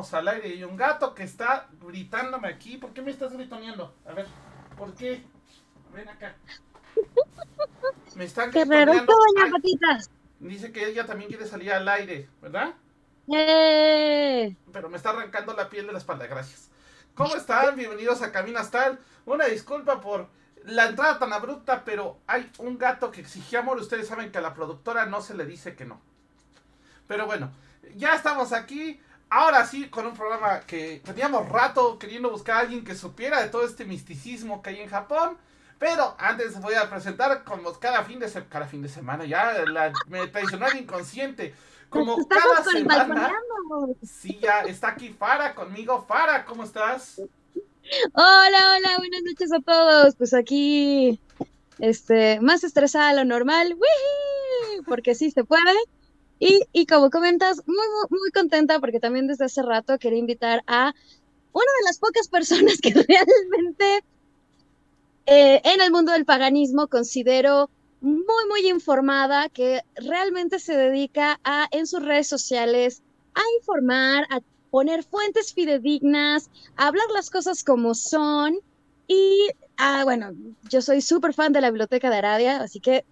estamos al aire y un gato que está gritándome aquí. ¿Por qué me estás gritoneando? A ver, ¿por qué? Ven acá. Me están Guerreroso, gritoneando. doña Ay, Patitas. dice que ella también quiere salir al aire, ¿verdad? ¡Eh! Pero me está arrancando la piel de la espalda, gracias. ¿Cómo están? Bienvenidos a Camino Astral. Una disculpa por la entrada tan abrupta, pero hay un gato que exigía amor. Ustedes saben que a la productora no se le dice que no. Pero bueno, ya estamos aquí. Ahora sí, con un programa que teníamos rato queriendo buscar a alguien que supiera de todo este misticismo que hay en Japón. Pero antes voy a presentar como cada fin de semana, ya me traicionó el inconsciente. Nos Como estamos cada semana, balconeando. sí, ya está aquí Fara conmigo. Fara, ¿cómo estás? Hola, hola, buenas noches a todos. Pues aquí, más estresada de lo normal. ¡Wii! Porque sí se puede. Y como comentas, muy contenta porque también desde hace rato quería invitar a una de las pocas personas que realmente en el mundo del paganismo considero muy informada, que realmente se dedica a, en sus redes sociales, a informar, a poner fuentes fidedignas, a hablar las cosas como son. Y, bueno, yo soy súper fan de la Biblioteca de Aradia, así que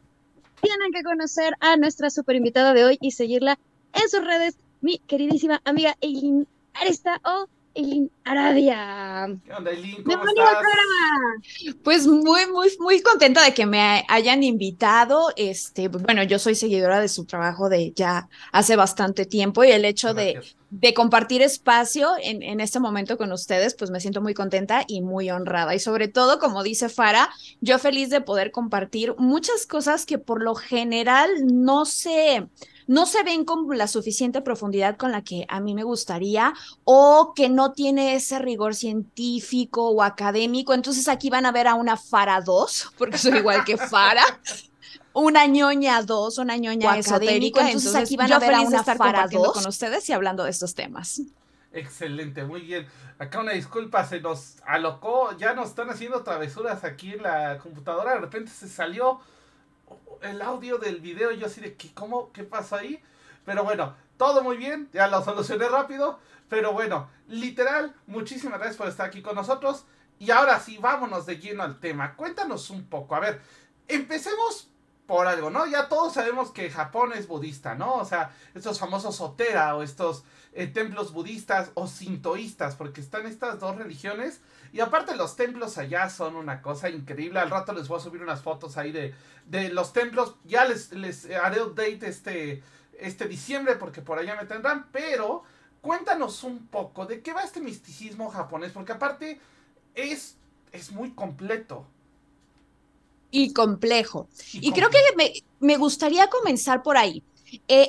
tienen que conocer a nuestra super invitada de hoy y seguirla en sus redes, mi queridísima amiga Eileen Arista o Eileen Aradia. ¿Qué onda, Eileen? ¿Cómo Bienvenida al estás? programa. Pues muy contenta de que me hayan invitado. Bueno, yo soy seguidora de su trabajo de ya hace bastante tiempo y el hecho Gracias. de compartir espacio en este momento con ustedes, pues me siento muy contenta y muy honrada. Y sobre todo, como dice Fara, yo feliz de poder compartir muchas cosas que por lo general no se ven con la suficiente profundidad con la que a mí me gustaría o que no tiene ese rigor científico o académico. Entonces aquí van a ver a una Fara 2, porque soy igual que Fara, una ñoña 2, una O ñoña esotérico. académica, Entonces entonces aquí van a yo ver a feliz de una estar Fara compartiendo 2 con con ustedes y hablando de estos temas. Excelente, muy bien. Acá una disculpa, se nos alocó, ya nos están haciendo travesuras aquí en la computadora, de repente se salió el audio del video, yo así de, ¿cómo? ¿Qué pasó ahí? Pero bueno, todo muy bien, ya lo solucioné rápido, pero bueno, literal, muchísimas gracias por estar aquí con nosotros. Y ahora sí, vámonos de lleno al tema. Cuéntanos un poco, a ver, empecemos por algo, ¿no? Ya todos sabemos que Japón es budista, ¿no? O sea, estos famosos Otera o estos templos budistas o sintoístas, porque están estas dos religiones. Y aparte los templos allá son una cosa increíble. Al rato les voy a subir unas fotos ahí de los templos. Ya les haré update este diciembre porque por allá me tendrán. Pero cuéntanos un poco de qué va este misticismo japonés, porque aparte es, es muy completo Y complejo. y Y creo que complejo. me gustaría comenzar por ahí.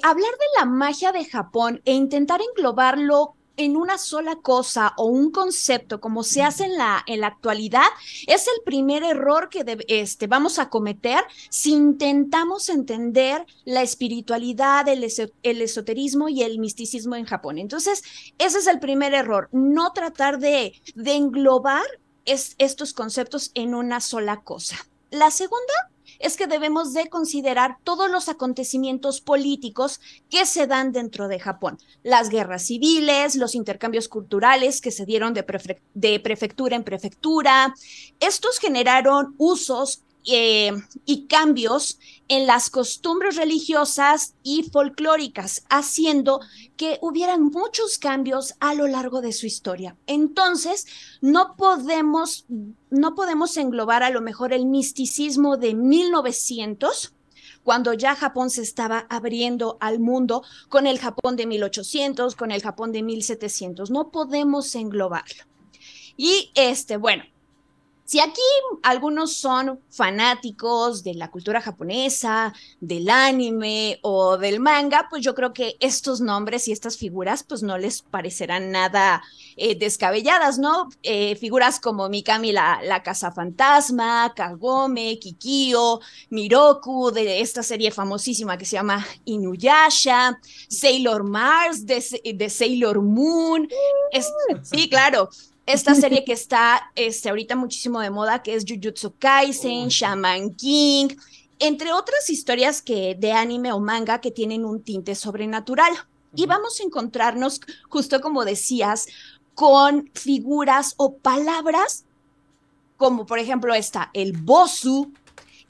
Hablar de la magia de Japón e intentar englobarlo en una sola cosa o un concepto como se hace en la actualidad es el primer error que vamos a cometer si intentamos entender la espiritualidad, el esoterismo y el misticismo en Japón. Entonces, ese es el primer error, no tratar de englobar estos conceptos en una sola cosa. La segunda es que debemos de considerar todos los acontecimientos políticos que se dan dentro de Japón, las guerras civiles, los intercambios culturales que se dieron de prefectura en prefectura. Estos generaron usos y cambios en las costumbres religiosas y folclóricas, haciendo que hubieran muchos cambios a lo largo de su historia. Entonces, no podemos, no podemos englobar a lo mejor el misticismo de 1900 cuando ya Japón se estaba abriendo al mundo con el Japón de 1800, con el Japón de 1700. No podemos englobarlo. Y bueno, si aquí algunos son fanáticos de la cultura japonesa, del anime o del manga, pues yo creo que estos nombres y estas figuras pues no les parecerán nada descabelladas, ¿no? Figuras como Mikami la Cazafantasma, Kagome, Kikyo, Miroku, de esta serie famosísima que se llama Inuyasha, Sailor Mars, de Sailor Moon. Sí, claro, esta serie que está ahorita muchísimo de moda, que es Jujutsu Kaisen, Uy, sí. Shaman King, entre otras historias de anime o manga que tienen un tinte sobrenatural. Y vamos a encontrarnos, justo como decías, con figuras o palabras como por ejemplo el Bosu,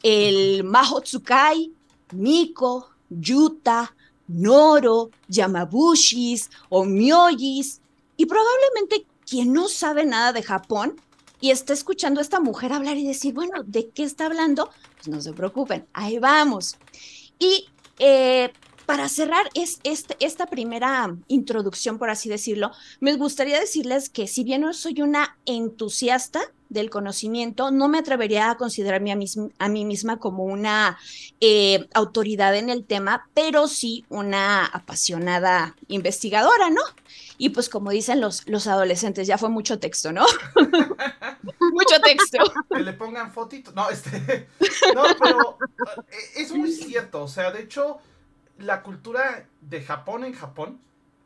el Mahotsukai, Miko, Yuta, Noro, Yamabushis o Myojis. Y probablemente quien no sabe nada de Japón y está escuchando a esta mujer hablar y decir, bueno, ¿de qué está hablando? Pues no se preocupen, ahí vamos. Y para cerrar esta primera introducción, por así decirlo, me gustaría decirles que si bien no soy una entusiasta del conocimiento, no me atrevería a considerarme a mí misma como una autoridad en el tema, pero sí una apasionada investigadora, ¿no? Y pues como dicen los adolescentes, ya fue mucho texto, ¿no? Mucho texto. Que le pongan fotitos. No, no, pero es muy cierto. O sea, de hecho, la cultura de Japón en Japón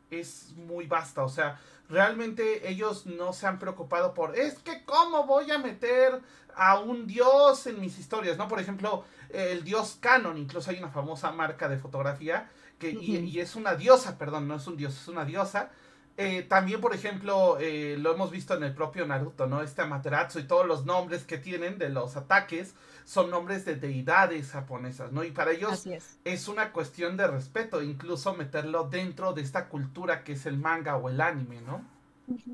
es muy vasta. O sea, realmente ellos no se han preocupado por, es que cómo voy a meter a un dios en mis historias, ¿no? Por ejemplo, el dios Canon, incluso hay una famosa marca de fotografía que, y es una diosa, perdón, no es un dios, es una diosa. También, por ejemplo, lo hemos visto en el propio Naruto, ¿no? Amaterasu y todos los nombres que tienen de los ataques son nombres de deidades japonesas, ¿no? Y para ellos es una cuestión de respeto, incluso meterlo dentro de esta cultura que es el manga o el anime, ¿no?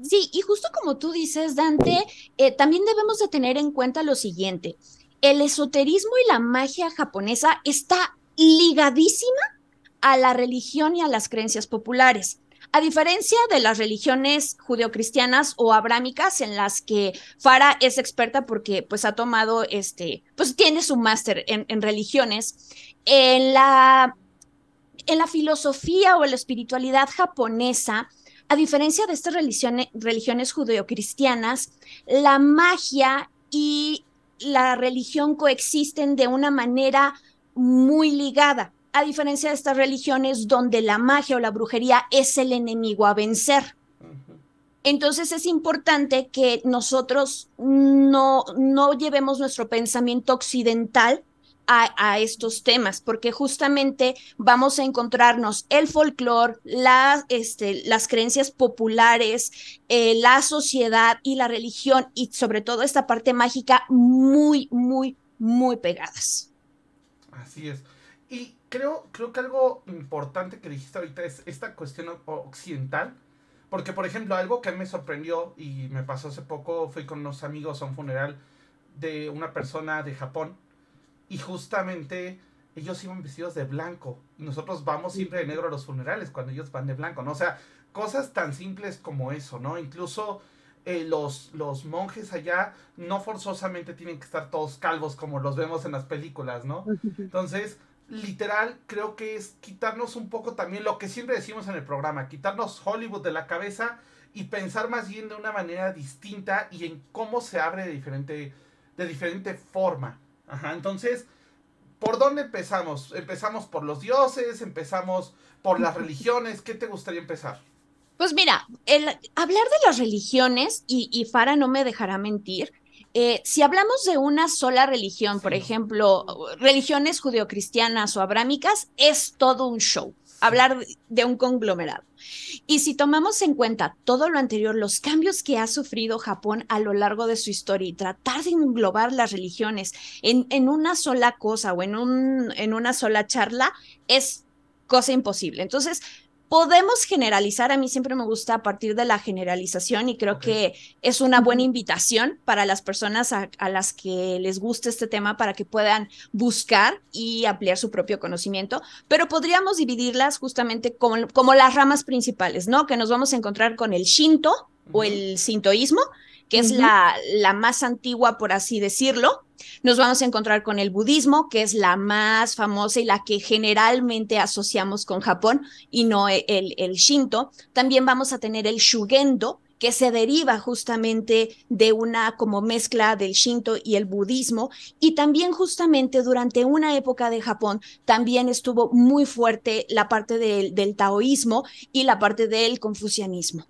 Sí, y justo como tú dices, Dante, también debemos de tener en cuenta lo siguiente. El esoterismo y la magia japonesa está ligadísima a la religión y a las creencias populares. A diferencia de las religiones judeocristianas o abrámicas en las que Farah es experta porque pues ha tomado pues tiene su máster en religiones, en la filosofía o en la espiritualidad japonesa, a diferencia de estas religiones judeocristianas, la magia y la religión coexisten de una manera muy ligada, a diferencia de estas religiones donde la magia o la brujería es el enemigo a vencer. Entonces es importante que nosotros no llevemos nuestro pensamiento occidental a estos temas, porque justamente vamos a encontrarnos el folclore, las creencias populares, la sociedad y la religión, y sobre todo esta parte mágica, muy, muy, muy pegadas. Así es. Y creo que algo importante que dijiste ahorita es esta cuestión occidental. Porque, por ejemplo, algo que me sorprendió y me pasó hace poco, fui con unos amigos a un funeral de una persona de Japón. Y justamente ellos iban vestidos de blanco. Y nosotros vamos siempre de negro a los funerales cuando ellos van de blanco, ¿no? O sea, cosas tan simples como eso, ¿no? Incluso los monjes allá no forzosamente tienen que estar todos calvos como los vemos en las películas, ¿no? Entonces, literal, creo que es quitarnos un poco también lo que siempre decimos en el programa, quitarnos Hollywood de la cabeza y pensar más bien de una manera distinta y en cómo se abre de diferente forma. Ajá, entonces, ¿por dónde empezamos? ¿Empezamos por los dioses? ¿Empezamos por las religiones? ¿Qué te gustaría empezar? Pues mira, hablar de las religiones, y Farah no me dejará mentir, si hablamos de una sola religión, por ejemplo, religiones judeocristianas o abrámicas, es todo un show, hablar de un conglomerado. Y si tomamos en cuenta todo lo anterior, los cambios que ha sufrido Japón a lo largo de su historia y tratar de englobar las religiones en una sola cosa o en una sola charla, es cosa imposible. Entonces, podemos generalizar, a mí siempre me gusta partir de la generalización y creo que es una buena invitación para las personas a las que les guste este tema para que puedan buscar y ampliar su propio conocimiento, pero podríamos dividirlas justamente como las ramas principales, ¿no? Que nos vamos a encontrar con el Shinto o el sintoísmo, que es la más antigua, por así decirlo. Nos vamos a encontrar con el budismo, que es la más famosa y la que generalmente asociamos con Japón, y no el Shinto. También vamos a tener el Shugendo, que se deriva justamente de una como mezcla del Shinto y el budismo, y también justamente durante una época de Japón también estuvo muy fuerte la parte del taoísmo y la parte del confucianismo.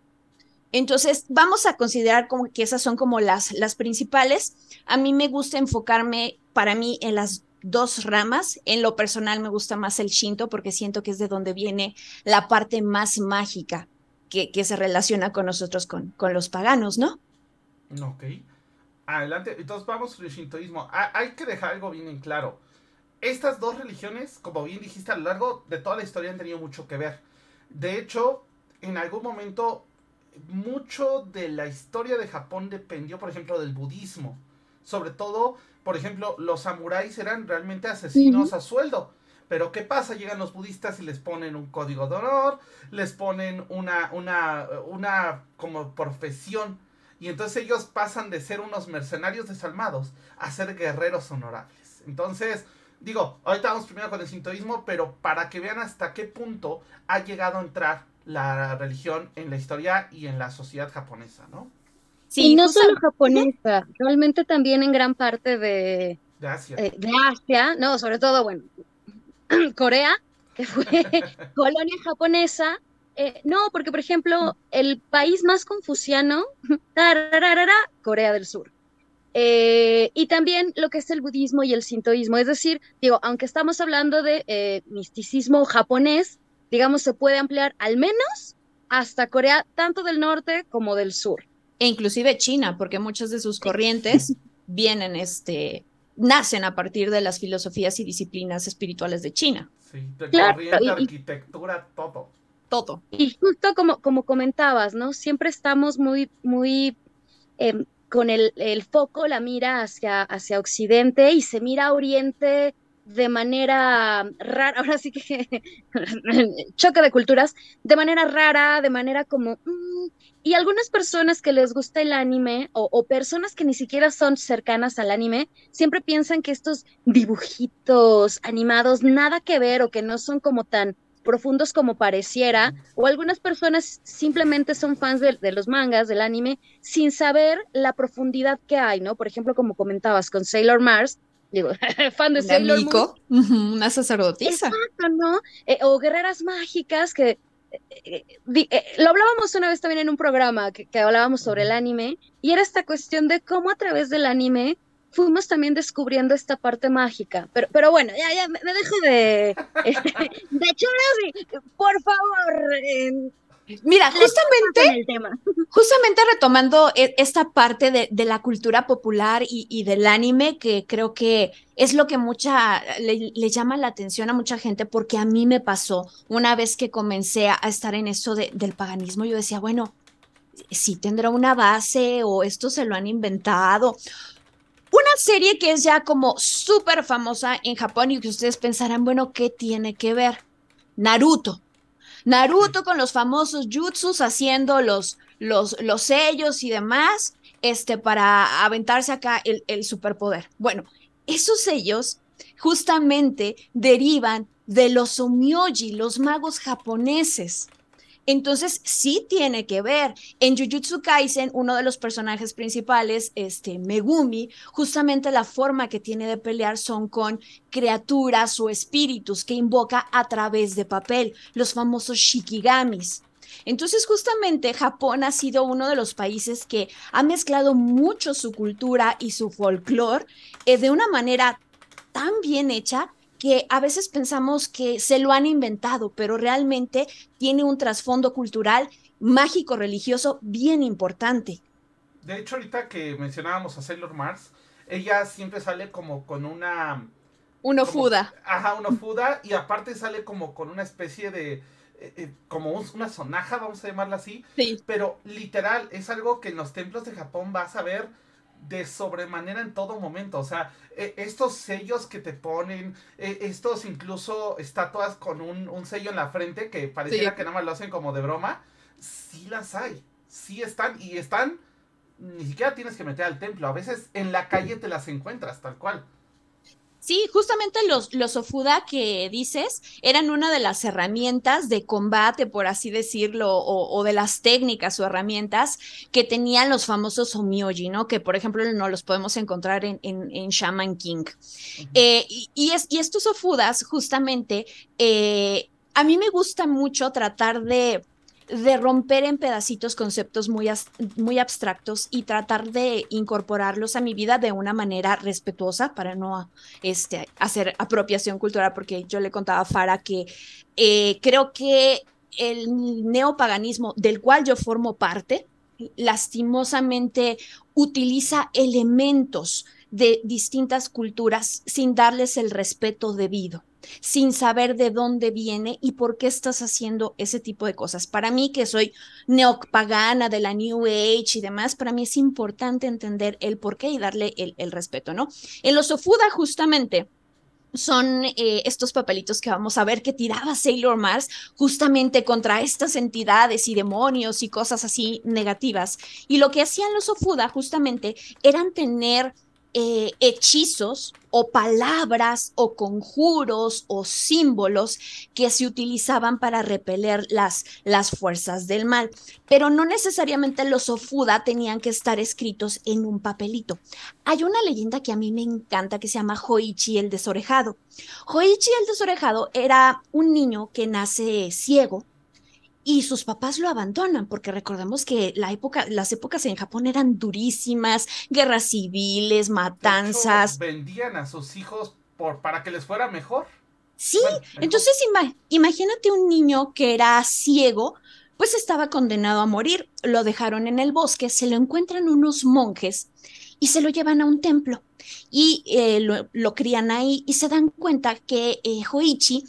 Entonces, vamos a considerar que esas son como las principales. A mí me gusta enfocarme, para mí, en las dos ramas. En lo personal me gusta más el Shinto porque siento que es de donde viene la parte más mágica que se relaciona con nosotros, con los paganos, ¿no? Ok. Adelante. Entonces vamos con el shintoísmo. Hay que dejar algo bien en claro. Estas dos religiones, como bien dijiste, a lo largo de toda la historia han tenido mucho que ver. De hecho, en algún momento, mucho de la historia de Japón dependió, por ejemplo, del budismo. Sobre todo, por ejemplo, los samuráis eran realmente asesinos a sueldo. Pero ¿qué pasa? Llegan los budistas y les ponen un código de honor, les ponen una como profesión. Y entonces ellos pasan de ser unos mercenarios desalmados a ser guerreros honorables. Entonces, digo, ahorita vamos primero con el sintoísmo, pero para que vean hasta qué punto ha llegado a entrar la religión en la historia y en la sociedad japonesa, ¿no? Sí, y no justo. solo japonesa, realmente también en gran parte De Asia. de Asia, no, sobre todo, bueno, Corea, que fue colonia japonesa. No, porque por ejemplo, el país más confuciano, tararara, Corea del Sur. Y también lo que es el budismo y el sintoísmo, es decir, digo, aunque estamos hablando de misticismo japonés, digamos, se puede ampliar al menos hasta Corea, tanto del norte como del sur. E inclusive China, porque muchas de sus Sí. corrientes vienen, nacen a partir de las filosofías y disciplinas espirituales de China. Sí, de Claro, corriente, arquitectura, todo. Todo. y justo como comentabas, ¿no? Siempre estamos muy con el foco, la mira hacia Occidente y se mira a Oriente de manera rara, ahora sí que choque de culturas, de manera rara, de manera como... y algunas personas que les gusta el anime o personas que ni siquiera son cercanas al anime, siempre piensan que estos dibujitos animados nada que ver o que no son como tan profundos como pareciera, o algunas personas simplemente son fans de los mangas, del anime, sin saber la profundidad que hay, ¿no? Por ejemplo, como comentabas con Sailor Mars, digo, fan de Una Sailor Moon, Miko, una sacerdotisa. exacto, ¿no? O guerreras mágicas que lo hablábamos una vez también en un programa que hablábamos sobre el anime, y era esta cuestión de cómo a través del anime fuimos también descubriendo esta parte mágica. Pero bueno, ya me dejo de chulas, por favor, Mira, en el tema. justamente retomando esta parte de la cultura popular y del anime, que creo que es lo que le llama la atención a mucha gente, porque a mí me pasó una vez que comencé a estar en esto del paganismo, yo decía, bueno, sí tendrá una base o esto se lo han inventado. Una serie que es ya como súper famosa en Japón y que ustedes pensarán, bueno, ¿qué tiene que ver? Naruto. Naruto con los famosos jutsus haciendo los sellos y demás, para aventarse acá el superpoder. Bueno, esos sellos justamente derivan de los onmyoji, los magos japoneses. Entonces, sí tiene que ver. En Jujutsu Kaisen, uno de los personajes principales, Megumi, justamente la forma que tiene de pelear son con criaturas o espíritus que invoca a través de papel, los famosos shikigamis. Entonces, justamente Japón ha sido uno de los países que ha mezclado mucho su cultura y su folclore de una manera tan bien hecha que a veces pensamos que se lo han inventado, pero realmente tiene un trasfondo cultural, mágico, religioso bien importante. De hecho, ahorita que mencionábamos a Sailor Mars, ella siempre sale como con una... Uno como, fuda. ajá, una fuda, y aparte sale como con una especie de... como una sonaja, vamos a llamarla así. Sí. Pero literal, es algo que en los templos de Japón vas a ver de sobremanera en todo momento. O sea, estos sellos que te ponen, estos incluso estatuas con un sello en la frente que pareciera Sí. que nada más lo hacen como de broma, sí las hay, sí están, y están, ni siquiera tienes que meter al templo, a veces en la calle te las encuentras, tal cual. Sí, justamente los Ofuda que dices eran una de las herramientas de combate, por así decirlo, o de las técnicas o herramientas que tenían los famosos Onmyoji, ¿no? Que, por ejemplo, no los podemos encontrar en Shaman King. Y estos Ofudas, justamente, a mí me gusta mucho tratar de de romper en pedacitos conceptos muy abstractos y tratar de incorporarlos a mi vida de una manera respetuosa para no hacer apropiación cultural, porque yo le contaba a Farah que creo que el neopaganismo del cual yo formo parte, lastimosamente utiliza elementos de distintas culturas sin darles el respeto debido, sin saber de dónde viene y por qué estás haciendo ese tipo de cosas. Para mí, que soy neopagana de la New Age y demás, para mí es importante entender el por qué y darle el respeto, ¿no? En los Ofuda, justamente, son estos papelitos que vamos a ver que tiraba Sailor Mars justamente contra estas entidades y demonios y cosas así negativas. Y lo que hacían los Ofuda justamente eran tener hechizos o palabras o conjuros o símbolos que se utilizaban para repeler las fuerzas del mal. Pero no necesariamente los Ofuda tenían que estar escritos en un papelito. Hay una leyenda que a mí me encanta que se llama Hoichi el Desorejado. Hoichi el Desorejado era un niño que nace ciego y sus papás lo abandonan, porque recordemos que las épocas en Japón eran durísimas, guerras civiles, De hecho, matanzas. vendían a sus hijos para que les fuera mejor. Sí, Bueno, mejor. entonces imagínate un niño que era ciego, pues estaba condenado a morir. Lo dejaron en el bosque, se lo encuentran unos monjes y se lo llevan a un templo y lo crían ahí y se dan cuenta que Hoichi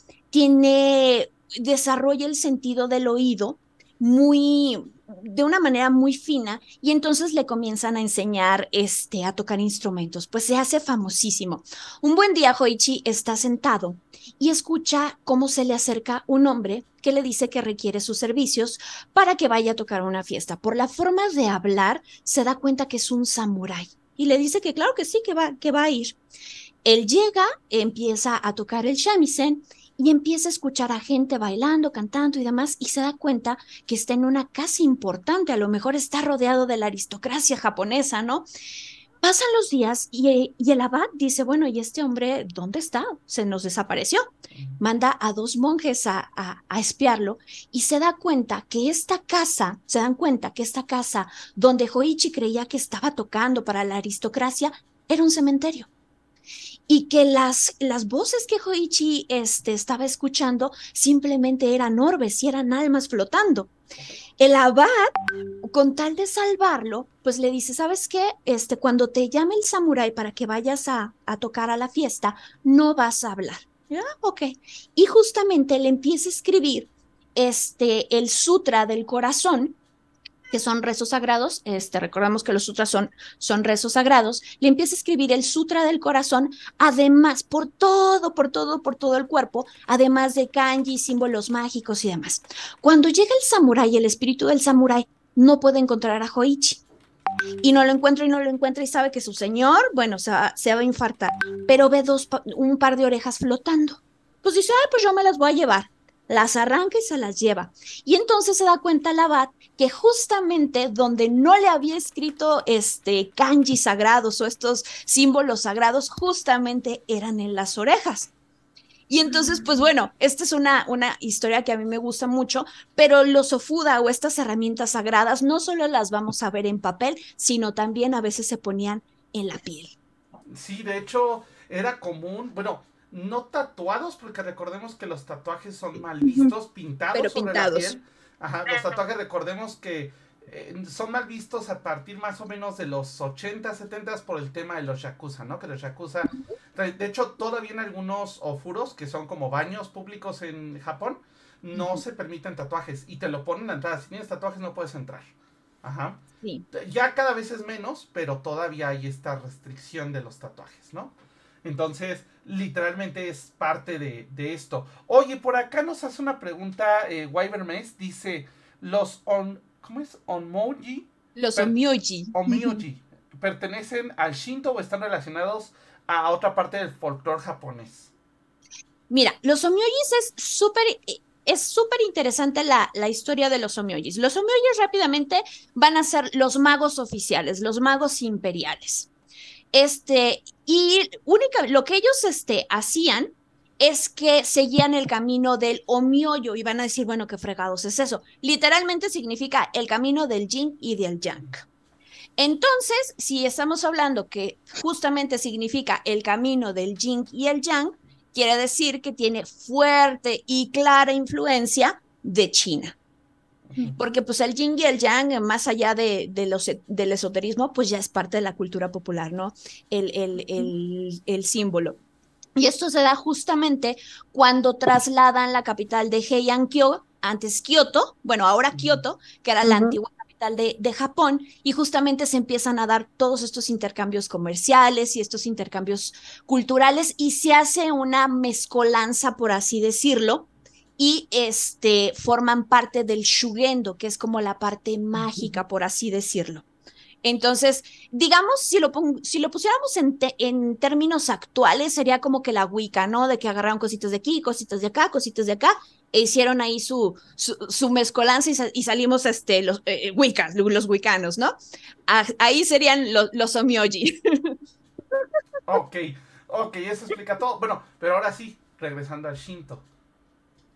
desarrolla el sentido del oído de una manera muy fina y entonces le comienzan a enseñar a tocar instrumentos, pues se hace famosísimo. Un buen día Hoichi está sentado y escucha cómo se le acerca un hombre que le dice que requiere sus servicios para que vaya a tocar una fiesta. Por la forma de hablar, se da cuenta que es un samurái y le dice que claro que sí, que va a ir. Él llega, empieza a tocar el shamisen y empieza a escuchar a gente bailando, cantando y demás, y se da cuenta que está en una casa importante, a lo mejor está rodeado de la aristocracia japonesa, ¿no? Pasan los días y el abad dice, bueno, ¿y este hombre dónde está? Se nos desapareció. Manda a dos monjes a espiarlo y se dan cuenta que esta casa donde Hoichi creía que estaba tocando para la aristocracia era un cementerio y que las voces que Hoichi estaba escuchando simplemente eran orbes y eran almas flotando. El abad, con tal de salvarlo, pues le dice, ¿sabes qué? Cuando te llame el samurái para que vayas a tocar a la fiesta, no vas a hablar. ¿Ya? Ok. Y justamente le empieza a escribir el Sutra del Corazón, que son rezos sagrados, recordamos que los sutras son rezos sagrados, le empieza a escribir el Sutra del Corazón, además, por todo el cuerpo, además de kanji, símbolos mágicos y demás. Cuando llega el samurái, el espíritu del samurái no puede encontrar a Hoichi. Y no lo encuentra y sabe que su señor, bueno, se va a infartar, pero ve un par de orejas flotando. Pues dice, pues yo me las voy a llevar. Las arranca y se las lleva. Y entonces se da cuenta el abad que justamente donde no le había escrito kanji sagrados o estos símbolos sagrados, justamente eran en las orejas. Y entonces, pues bueno, esta es una historia que a mí me gusta mucho, pero los Ofuda o estas herramientas sagradas no solo las vamos a ver en papel, sino también a veces se ponían en la piel. Sí, de hecho, era común, bueno, no tatuados, porque recordemos que los tatuajes son mal vistos, pintados Pero sobre pintados. la piel. Ajá, los tatuajes recordemos que son mal vistos a partir más o menos de los 80, 70 por el tema de los yakuza, ¿no? Que los yakuza, de hecho, todavía en algunos ofuros, que son como baños públicos en Japón, no se permiten tatuajes y te lo ponen en la entrada. Si tienes tatuajes no puedes entrar. Ajá. Sí. Ya cada vez es menos, pero todavía hay esta restricción de los tatuajes, ¿no? Entonces, literalmente es parte de esto. Oye, por acá nos hace una pregunta Wyvermes, dice, ¿cómo es? Onmoji. Los onmyoji. Onmyoji. ¿Pertenecen al Shinto o están relacionados a otra parte del folclore japonés? Mira, los onmyojis es súper interesante la historia de los onmyojis. Los onmyojis rápidamente van a ser los magos oficiales, los magos imperiales. Y lo que ellos hacían es que seguían el camino del Onmyoyo y van a decir, bueno, qué fregados es eso. Literalmente significa el camino del yin y del yang. Entonces, si estamos hablando que justamente significa el camino del yin y el yang, quiere decir que tiene fuerte y clara influencia de China. Porque pues el yin y el yang, más allá del esoterismo, pues ya es parte de la cultura popular, ¿no? El símbolo. Y esto se da justamente cuando trasladan la capital de Heian-kyo, antes Kioto, bueno, ahora Kioto, que era la antigua capital de Japón, y justamente se empiezan a dar todos estos intercambios comerciales y estos intercambios culturales, y se hace una mezcolanza, por así decirlo, y forman parte del Shugendo, que es como la parte mágica, por así decirlo. Entonces, digamos, si lo pusiéramos en términos actuales, sería como que la Wicca, ¿no? De que agarraron cositas de aquí, cositas de acá, e hicieron ahí su mezcolanza y salimos los Wiccas, los wiccanos, ¿no? Ahí serían los Onmyoji. Ok, ok, eso explica todo. Bueno, pero ahora sí, regresando al Shinto.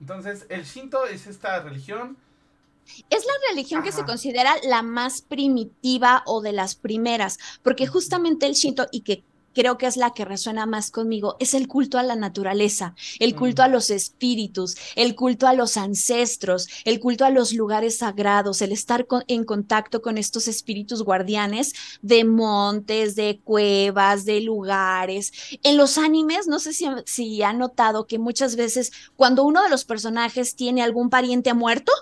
Entonces, el Shinto es esta religión. Es la religión que se Ajá. considera la más primitiva o de las primeras, porque justamente el Shinto, y que creo que es la que resuena más conmigo, es el culto a la naturaleza, el culto a los espíritus, el culto a los ancestros, el culto a los lugares sagrados, el estar en contacto con estos espíritus guardianes de montes, de cuevas, de lugares. En los animes, no sé si han notado que muchas veces cuando uno de los personajes tiene algún pariente muerto,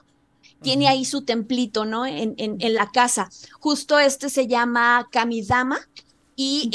tiene ahí su templito, ¿no? En la casa. Justo se llama Kamidama y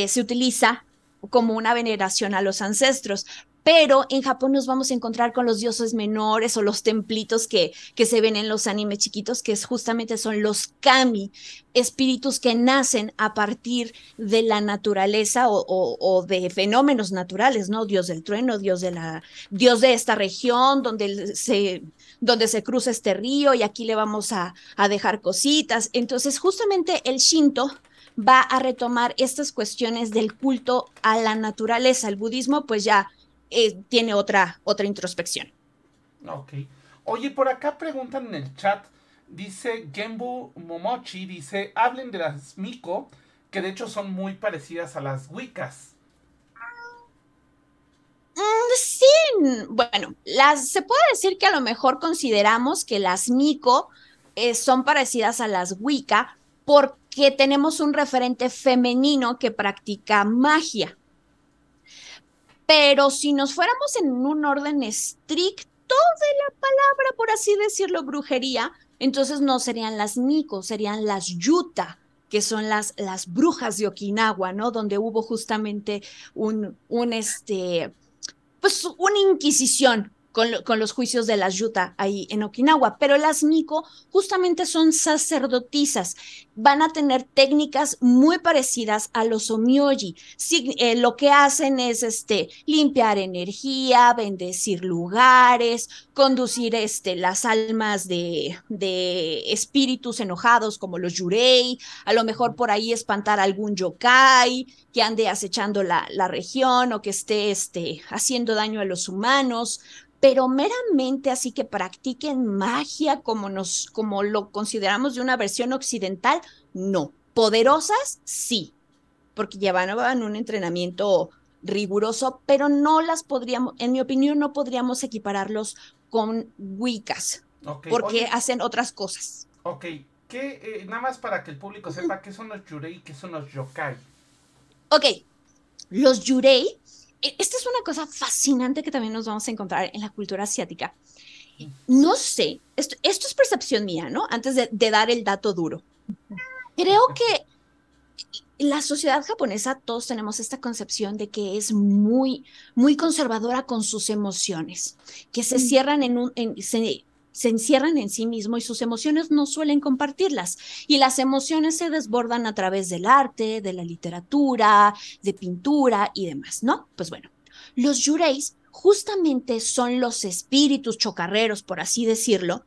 se utiliza como una veneración a los ancestros. Pero en Japón nos vamos a encontrar con los dioses menores o los templitos que se ven en los animes chiquitos, que justamente son los kami, espíritus que nacen a partir de la naturaleza o de fenómenos naturales, ¿no? Dios del trueno, Dios de esta región donde se cruza este río y aquí le vamos a dejar cositas. Entonces, justamente el Shinto va a retomar estas cuestiones del culto a la naturaleza. El budismo, pues ya tiene otra introspección. Ok. Oye, por acá preguntan en el chat, dice Genbu Momochi, dice, hablen de las Miko, que de hecho son muy parecidas a las Wiccas. Sí, bueno, se puede decir que a lo mejor consideramos que las Miko son parecidas a las Wicca porque tenemos un referente femenino que practica magia. Pero si nos fuéramos en un orden estricto de la palabra, por así decirlo, brujería, entonces no serían las Miko, serían las Yuta, que son las brujas de Okinawa, ¿no? Donde hubo justamente pues una inquisición con los juicios de las Yuta ahí en Okinawa, pero las Miko justamente son sacerdotisas, van a tener técnicas muy parecidas a los Onmyoji. Sí, lo que hacen es limpiar energía, bendecir lugares, conducir las almas de espíritus enojados como los Yurei, a lo mejor por ahí espantar algún yokai que ande acechando la región o que esté haciendo daño a los humanos, pero meramente así que practiquen magia como lo consideramos de una versión occidental, no. Poderosas, sí, porque llevaban un entrenamiento riguroso, pero no las podríamos, en mi opinión, no podríamos equipararlos con Wiccas, Ok, porque oye, hacen otras cosas. ok, nada más para que el público sepa qué son los Yurei y qué son los Yokai. Ok, los Yurei, esta es una cosa fascinante que también nos vamos a encontrar en la cultura asiática. No sé, esto es percepción mía, ¿no? Antes de dar el dato duro. Creo que la sociedad japonesa, todos tenemos esta concepción de que es muy, muy conservadora con sus emociones, que se cierran se encierran en sí mismo y sus emociones no suelen compartirlas. Y las emociones se desbordan a través del arte, de la literatura, de pintura y demás, ¿no? Pues bueno, los yureis justamente son los espíritus chocarreros, por así decirlo,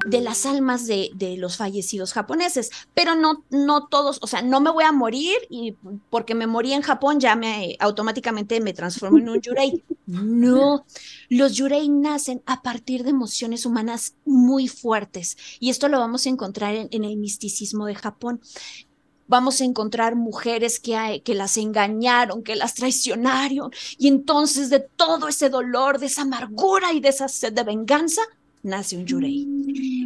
de las almas de los fallecidos japoneses, pero no todos, o sea, no me voy a morir y porque me morí en Japón ya automáticamente me transformo en un yurei. No, los yurei nacen a partir de emociones humanas muy fuertes y esto lo vamos a encontrar en el misticismo de Japón. Vamos a encontrar mujeres que las engañaron, que las traicionaron, y entonces de todo ese dolor, de esa amargura y de esa sed de venganza, nace un yurei.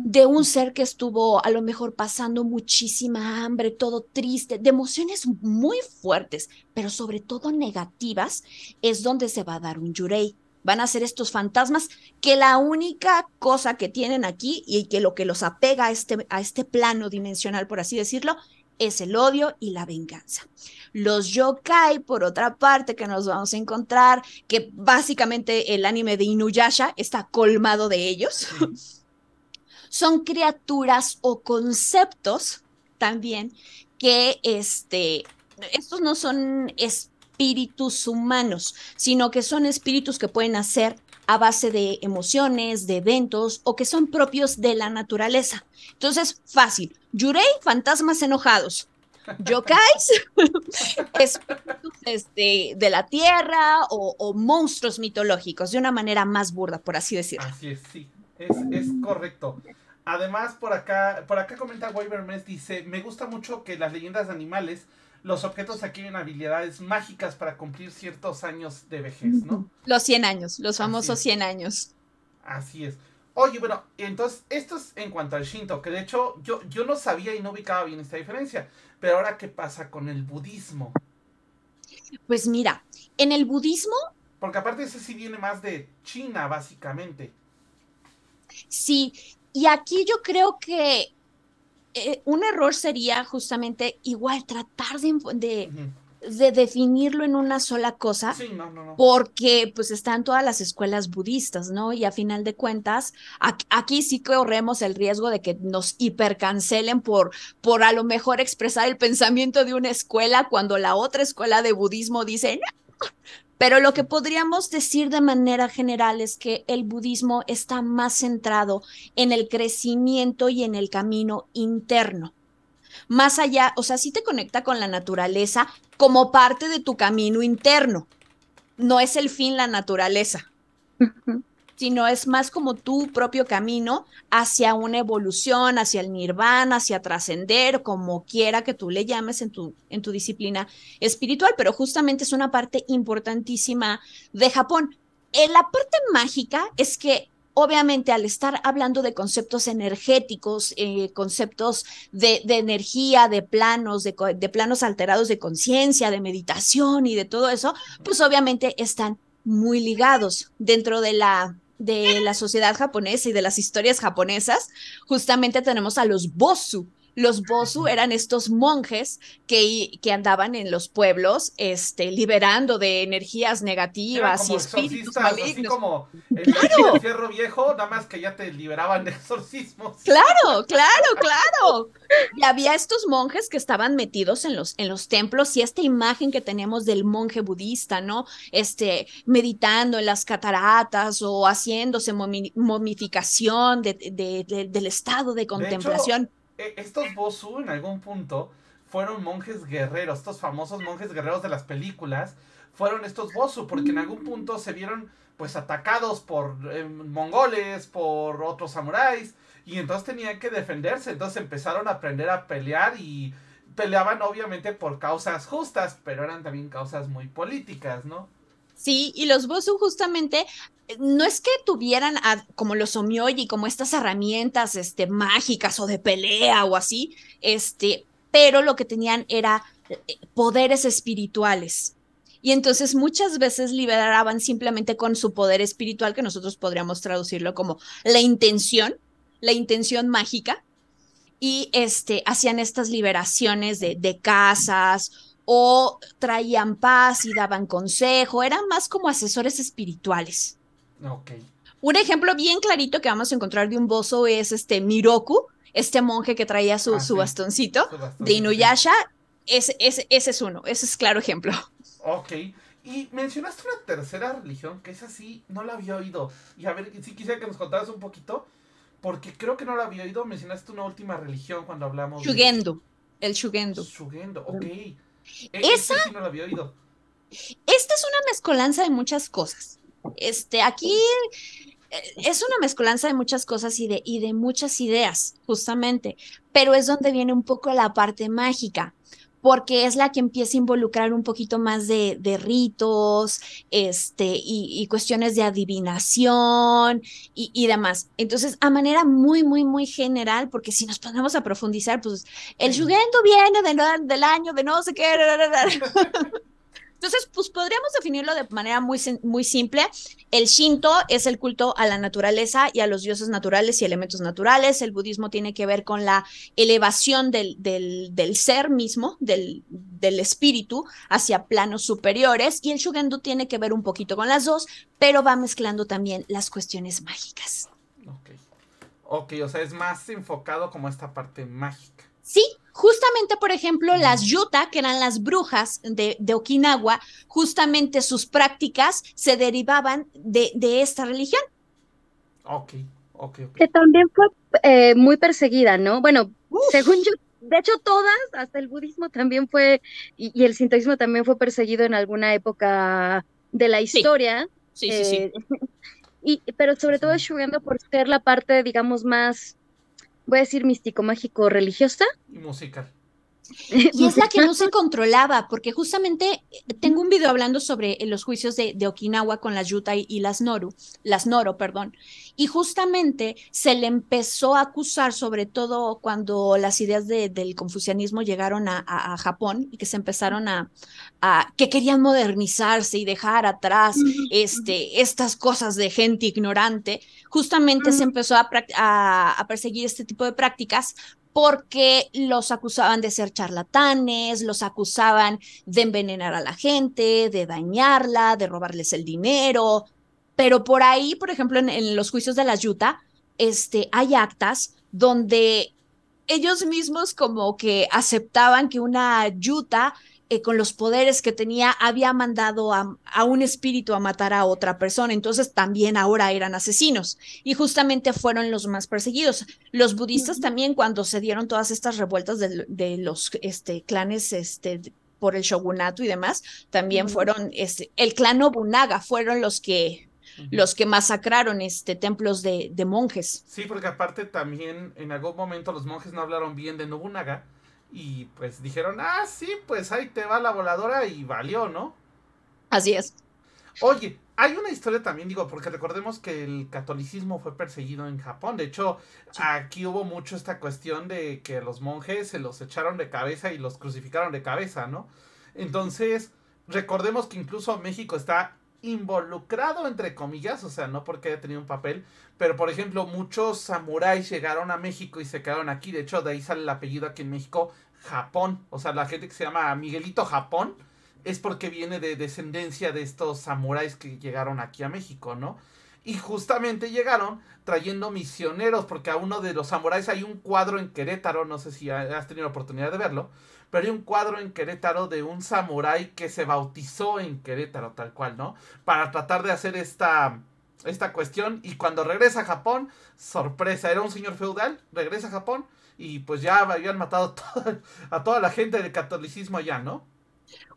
De un ser que estuvo a lo mejor pasando muchísima hambre, todo triste, de emociones muy fuertes, pero sobre todo negativas, es donde se va a dar un yurei. Van a ser estos fantasmas que la única cosa que tienen aquí y que lo que los apega a este plano dimensional, por así decirlo, es el odio y la venganza. Los yokai, por otra parte, que nos vamos a encontrar, que básicamente el anime de Inuyasha está colmado de ellos, Sí. son criaturas o conceptos también que estos no son espíritus humanos, sino que son espíritus que pueden nacer a base de emociones, de eventos o que son propios de la naturaleza. Entonces, fácil. Yurei, fantasmas enojados. Yokais, espíritus de la tierra o monstruos mitológicos, de una manera más burda, por así decirlo. Así es, sí. Es correcto. Además, por acá comenta Wyvermes, dice, me gusta mucho que las leyendas de animales, los objetos adquieren habilidades mágicas para cumplir ciertos años de vejez, ¿no? Los 100 años, los Así famosos es, 100 años. así es. Oye, bueno, entonces, esto es en cuanto al Shinto, que de hecho yo no sabía y no ubicaba bien esta diferencia. Pero ahora, ¿qué pasa con el budismo? Pues mira, en el budismo, Porque aparte ese sí viene más de China, básicamente. sí, y aquí yo creo que un error sería justamente igual tratar Ujú. de definirlo en una sola cosa, Sí, no, no, no. porque pues están todas las escuelas budistas, ¿no? Y a final de cuentas, aquí sí corremos el riesgo de que nos hipercancelen por a lo mejor expresar el pensamiento de una escuela cuando la otra escuela de budismo dice, pero lo que podríamos decir de manera general es que el budismo está más centrado en el crecimiento y en el camino interno. Más allá, o sea, sí te conecta con la naturaleza como parte de tu camino interno. No es el fin la naturaleza, sino es más como tu propio camino hacia una evolución, hacia el nirvana, hacia trascender, como quiera que tú le llames en tu disciplina espiritual, pero justamente es una parte importantísima de Japón. La parte mágica es que obviamente al estar hablando de conceptos energéticos, conceptos de energía, de planos alterados de conciencia, de meditación y de todo eso, pues obviamente están muy ligados dentro de la sociedad japonesa y de las historias japonesas. Justamente tenemos a los Bosu. Los Bosu Ujú. eran estos monjes que andaban en los pueblos, liberando de energías Que eran negativas y como espíritus exorcistas, así malignos. como en la época del Claro, Fierro Viejo, nada más que ya te liberaban de exorcismos. claro, claro, claro. Y había estos monjes que estaban metidos en los templos y esta imagen que tenemos del monje budista, ¿no? Meditando en las cataratas o haciéndose momificación del estado de De hecho, contemplación. estos Bosu en algún punto fueron monjes guerreros, estos famosos monjes guerreros de las películas, fueron estos Bosu, porque en algún punto se vieron pues atacados por mongoles, por otros samuráis, y entonces tenían que defenderse, entonces empezaron a aprender a pelear y peleaban obviamente por causas justas, pero eran también causas muy políticas, ¿no? Sí, y los Bosu justamente no es que tuvieran como los Omyoji, como estas herramientas mágicas o de pelea o así, pero lo que tenían era poderes espirituales. Y entonces muchas veces liberaban simplemente con su poder espiritual, que nosotros podríamos traducirlo como la intención mágica, y hacían estas liberaciones de casas o traían paz y daban consejo, eran más como asesores espirituales. Ok. Un ejemplo bien clarito que vamos a encontrar de un bozo es Miroku, este monje que traía Ah, su sí. bastoncito Su de bastoncito, sí. Inuyasha. Ese es uno, ese es claro ejemplo. Ok. Y mencionaste una tercera religión, que esa sí no la había oído. Y a ver, sí quisiera que nos contaras un poquito, porque creo que no la había oído. Mencionaste una última religión cuando hablamos de Shugendo, el Shugendo. Shugendo. Ok. Esa, Ese sí no la había oído. esta es una mezcolanza de muchas cosas. Aquí es una mezcolanza de muchas cosas y de muchas ideas, justamente, pero es donde viene un poco la parte mágica, porque es la que empieza a involucrar un poquito más de ritos, y cuestiones de adivinación y demás. Entonces, a manera muy, muy, muy general, porque si nos ponemos a profundizar, pues el Sí. Shugendo viene del año de no sé qué. Entonces, pues podríamos definirlo de manera muy, muy simple. El Shinto es el culto a la naturaleza y a los dioses naturales y elementos naturales. El budismo tiene que ver con la elevación del ser mismo, del espíritu, hacia planos superiores. Y el Shugendo tiene que ver un poquito con las dos, pero va mezclando también las cuestiones mágicas. Ok. Ok, o sea, es más enfocado como esta parte mágica. Sí, justamente, por ejemplo, las Mm. yuta, que eran las brujas de Okinawa, justamente sus prácticas se derivaban de esta religión. Ok, ok, ok. Que también fue muy perseguida, ¿no? Bueno, según Uf, yo, de hecho todas, hasta el budismo también fue, y el sintoísmo también fue perseguido en alguna época de la sí, historia, sí, sí, sí. eh, pero Sí, sobre sí. todo Shugendo por ser la parte, digamos, más, voy a decir místico, mágico, religiosa. Y musical. Y es la que no se controlaba, porque justamente tengo un video hablando sobre los juicios de Okinawa con las Yuta y las Noro, perdón. Y justamente se le empezó a acusar, sobre todo cuando las ideas del confucianismo llegaron a Japón y que se empezaron que querían modernizarse y dejar atrás estas cosas de gente ignorante. Justamente se empezó a perseguir este tipo de prácticas porque los acusaban de ser charlatanes, los acusaban de envenenar a la gente, de dañarla, de robarles el dinero. Pero por ahí, por ejemplo, en los juicios de la Yuta, hay actas donde ellos mismos como que aceptaban que una Yuta con los poderes que tenía, había mandado a un espíritu a matar a otra persona. Entonces también ahora eran asesinos y justamente fueron los más perseguidos. Los budistas también, cuando se dieron todas estas revueltas de los clanes por el shogunato y demás, también fueron, el clan Nobunaga fueron Ujú. los que masacraron templos de monjes. Sí, porque aparte también en algún momento los monjes no hablaron bien de Nobunaga y pues dijeron, ah, sí, pues ahí te va la voladora y valió, ¿no? Así es. Oye, hay una historia también, digo, porque recordemos que el catolicismo fue perseguido en Japón. De hecho, Sí. aquí hubo mucho esta cuestión de que los monjes se los echaron de cabeza y los crucificaron de cabeza, ¿no? Entonces, recordemos que incluso México está involucrado, entre comillas, o sea, no porque haya tenido un papel, pero por ejemplo, muchos samuráis llegaron a México y se quedaron aquí. De hecho, de ahí sale el apellido aquí en México, Japón. O sea, la gente que se llama Miguelito Japón es porque viene de descendencia de estos samuráis que llegaron aquí a México, ¿no? Y justamente llegaron trayendo misioneros, porque a uno de los samuráis hay un cuadro en Querétaro, no sé si has tenido la oportunidad de verlo, pero hay un cuadro en Querétaro de un samurái que se bautizó en Querétaro, tal cual, ¿no? Para tratar de hacer esta cuestión, y cuando regresa a Japón, sorpresa, era un señor feudal, regresa a Japón, y pues ya habían matado a toda la gente del catolicismo allá, ¿no?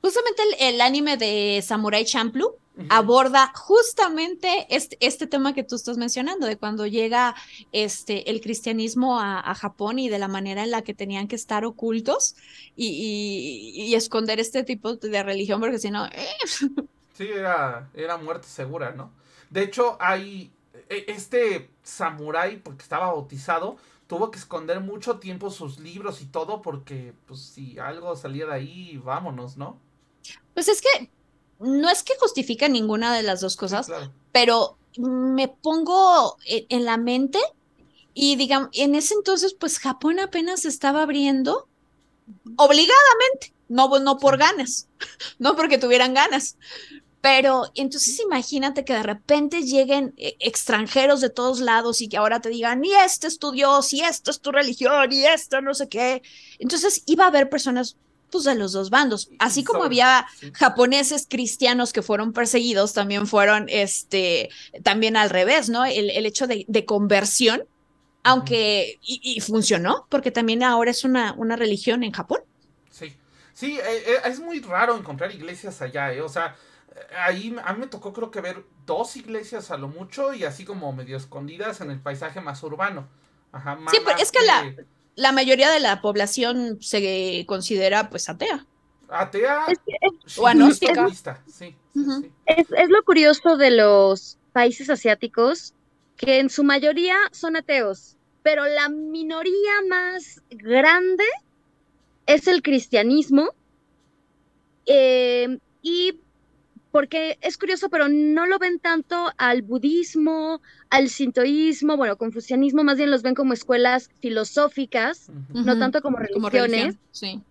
Justamente el anime de Samurai Champloo Uh -huh. aborda justamente este tema que tú estás mencionando, de cuando llega el cristianismo a Japón y de la manera en la que tenían que estar ocultos y esconder este tipo de religión, porque si no, Sí, era muerte segura, ¿no? De hecho, hay este samurái, porque estaba bautizado, tuvo que esconder mucho tiempo sus libros y todo, porque pues si algo salía de ahí, vámonos, ¿no? pues es que no es que justifica ninguna de las dos Sí, cosas, claro. pero me pongo en la mente y digamos, en ese entonces, pues Japón apenas se estaba abriendo obligadamente, no Sí. por ganas, no porque tuvieran ganas. Pero entonces imagínate que de repente lleguen extranjeros de todos lados y que ahora te digan, y este es tu Dios, y esta es tu religión, y esto no sé qué. Entonces iba a haber personas pues de los dos bandos, Y así como sobre. había Sí. japoneses cristianos que fueron perseguidos, también fueron también al revés, ¿no? El hecho de conversión, Uh -huh. y funcionó, porque también ahora es una religión en Japón. Sí. Sí, es muy raro encontrar iglesias allá, ¿eh? O sea, Ahí a mí me tocó creo que ver 2 iglesias a lo mucho y así como medio escondidas en el paisaje más urbano. Ajá, Sí, pues más es que que la mayoría de la población se considera pues atea atea, Es, que o es, agnóstica. shintoísta. Sí, sí, Ujú. sí. es lo curioso de los países asiáticos, que en su mayoría son ateos, pero la minoría más grande es el cristianismo. Y porque es curioso, pero no lo ven tanto al budismo, al sintoísmo, bueno, confucianismo, más bien los ven como escuelas filosóficas, Ujú. no Ujú. tanto como Como religiones, religión, sí.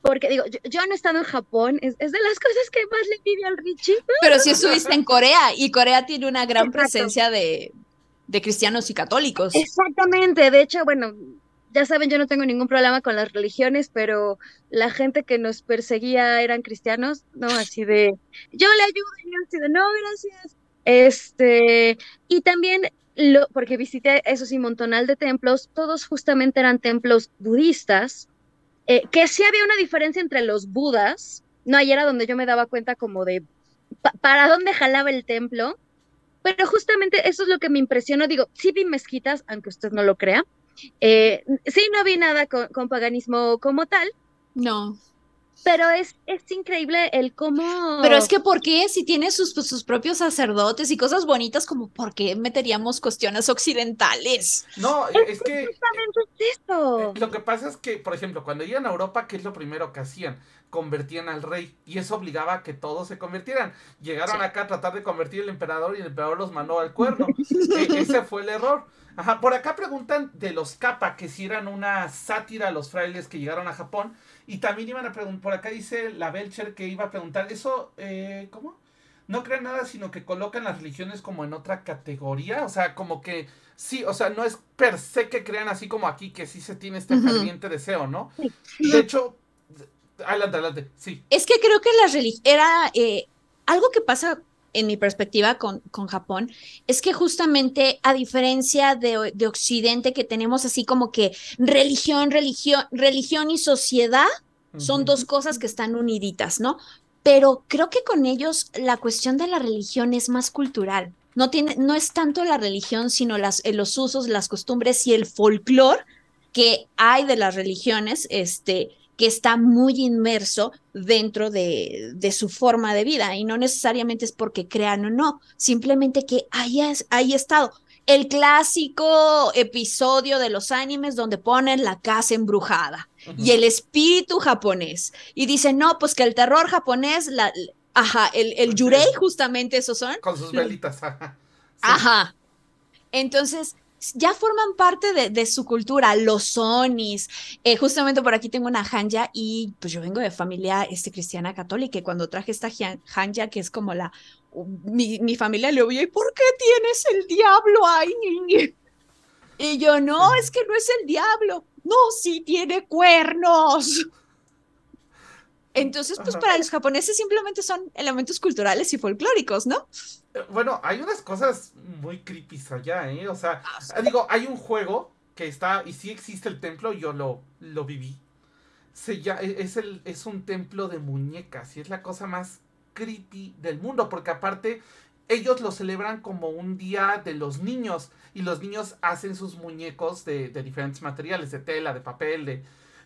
porque digo, yo no he estado en Japón, es de las cosas que más le envidio al Richie. Pero sí estuviste en Corea y Corea tiene una gran Exacto. presencia de cristianos y católicos. Exactamente, de hecho, bueno, ya saben, yo no tengo ningún problema con las religiones, pero la gente que nos perseguía eran cristianos, ¿no? Así de, yo le ayudo, y yo así de, no, gracias. Y también, porque visité, eso sí, montonal de templos, todos justamente eran templos budistas, que sí había una diferencia entre los budas, no, ahí era donde yo me daba cuenta como de, ¿para dónde jalaba el templo? Pero justamente eso es lo que me impresionó. Digo, sí vi mezquitas, aunque usted no lo crea. Sí, no vi nada con paganismo como tal, No. pero es increíble el Pero es cómo que ¿por qué si tiene sus propios sacerdotes y cosas bonitas como por qué meteríamos cuestiones occidentales? No, es es que justamente esto. lo que pasa es que, por ejemplo, cuando iban a Europa, ¿qué es lo primero que hacían? Convertían al rey y eso obligaba a que todos se convirtieran. Llegaron Sí. acá a tratar de convertir al emperador y el emperador los mandó al cuerno. Ese fue el error. Ajá, por acá preguntan de los Kappa, que si eran una sátira a los frailes que llegaron a Japón. Y también iban a preguntar, por acá dice la Belcher que iba a preguntar, ¿eso, cómo? No crean nada, sino que colocan las religiones como en otra categoría. O sea, como que sí, o sea, no es per se que crean así como aquí, que sí se tiene este Ujú. ferviente deseo, ¿no? Sí, De hecho, adelante, adelante, sí. Es que creo que la religión era algo que pasa en mi perspectiva con Japón, es que justamente a diferencia de Occidente, que tenemos así como que religión y sociedad son Ujú. dos cosas que están uniditas, ¿no? Pero creo que con ellos la cuestión de la religión es más cultural. No es tanto la religión, sino los usos, las costumbres y el folclore que hay de las religiones, que está muy inmerso dentro de su forma de vida y no necesariamente es porque crean o no, simplemente que haya estado. El clásico episodio de los animes donde ponen la casa embrujada y Ujú. el espíritu japonés y dicen, no, pues que el terror japonés, ajá, el Pues, yurei justamente esos son, con sus los, velitas, ajá. Sí. ajá, entonces, ya forman parte de su cultura, los Onis. Justamente por aquí tengo una Hanja y pues yo vengo de familia cristiana católica y cuando traje esta Hanja, que es como mi familia le oye, ¿y por qué tienes el diablo ahí? Y yo, no, Sí. es que no es el diablo. No, sí tiene cuernos. Entonces, pues Ajá. para los japoneses simplemente son elementos culturales y folclóricos, ¿no? Bueno, hay unas cosas muy creepy allá, ¿eh? O sea, digo, hay un juego que está, y sí existe el templo, yo lo viví. Es un templo de muñecas y es la cosa más creepy del mundo, porque aparte ellos lo celebran como un día de los niños y los niños hacen sus muñecos de diferentes materiales, de tela, de papel,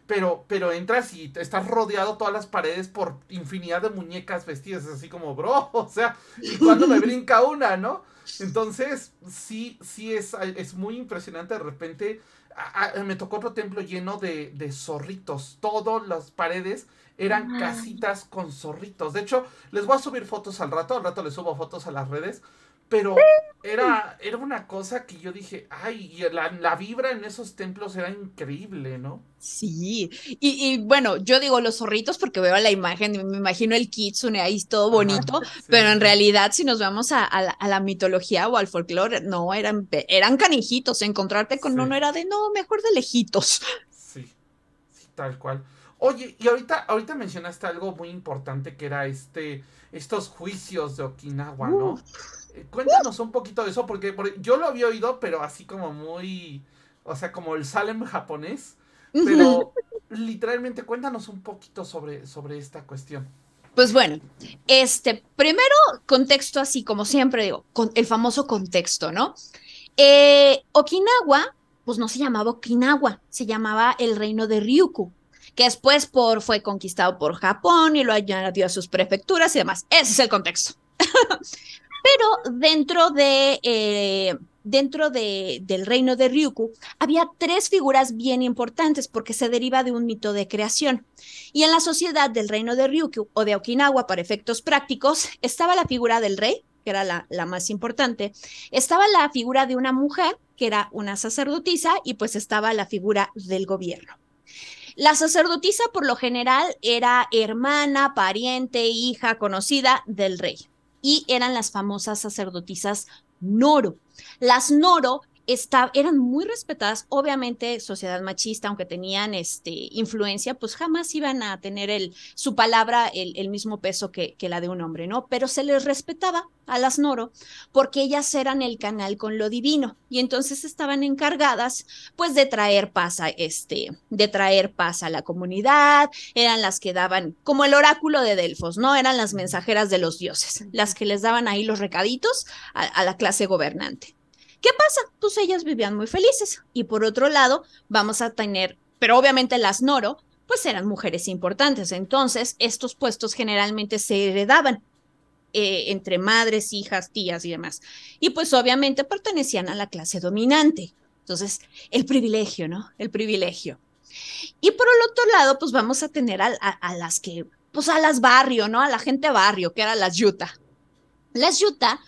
pero entras y estás rodeado todas las paredes por infinidad de muñecas vestidas, así como, bro, o sea, ¿y cuándo me brinca una, no? Entonces, sí es muy impresionante de repente. Me tocó otro templo lleno de zorritos. Todas las paredes eran casitas con zorritos. De hecho, les voy a subir fotos al rato les subo fotos a las redes. Pero era una cosa que yo dije, ay, y la vibra en esos templos era increíble, ¿no? Sí, y bueno, yo digo los zorritos porque veo la imagen, me imagino el kitsune ahí todo Ajá, bonito, sí, pero sí, en sí. realidad si nos vamos a la mitología o al folclore, no, eran canijitos, encontrarte con Sí, uno era de, no, mejor de lejitos. sí, sí, tal cual. Oye, y ahorita mencionaste algo muy importante que era estos juicios de Okinawa, Uh, ¿no? Cuéntanos un poquito de eso, porque yo lo había oído, pero así como muy, o sea, como el Salem japonés, ujú. pero literalmente cuéntanos un poquito sobre esta cuestión. Pues bueno, primero contexto así como siempre digo, con el famoso contexto, ¿no? Okinawa, pues no se llamaba Okinawa, se llamaba el reino de Ryukyu, que después fue conquistado por Japón y lo añadió a sus prefecturas y demás. Ese es el contexto. Pero del reino de Ryukyu había tres figuras bien importantes porque se deriva de un mito de creación. Y en la sociedad del reino de Ryukyu o de Okinawa, para efectos prácticos, estaba la figura del rey, que era la más importante, estaba la figura de una mujer, que era una sacerdotisa, y pues estaba la figura del gobierno. La sacerdotisa, por lo general, era hermana, pariente, hija, conocida del rey. Y eran las famosas sacerdotisas Noro. Las Noro eran muy respetadas, obviamente sociedad machista, aunque tenían influencia, pues jamás iban a tener su palabra el mismo peso que la de un hombre, ¿no? Pero se les respetaba a las Noro porque ellas eran el canal con lo divino y entonces estaban encargadas pues de traer paz a la comunidad, eran las que daban, como el oráculo de Delfos, ¿no? Eran las mensajeras de los dioses, las que les daban ahí los recaditos a la clase gobernante. ¿Qué pasa? Pues ellas vivían muy felices. Y por otro lado, vamos a tener, pero obviamente las Noro, pues eran mujeres importantes. Entonces, estos puestos generalmente se heredaban entre madres, hijas, tías y demás. Y pues obviamente pertenecían a la clase dominante. Entonces, el privilegio, ¿no? El privilegio. Y por el otro lado, pues vamos a tener a las que, pues a las barrio, ¿no? A la gente barrio, que eran las Yuta. Las Yuta,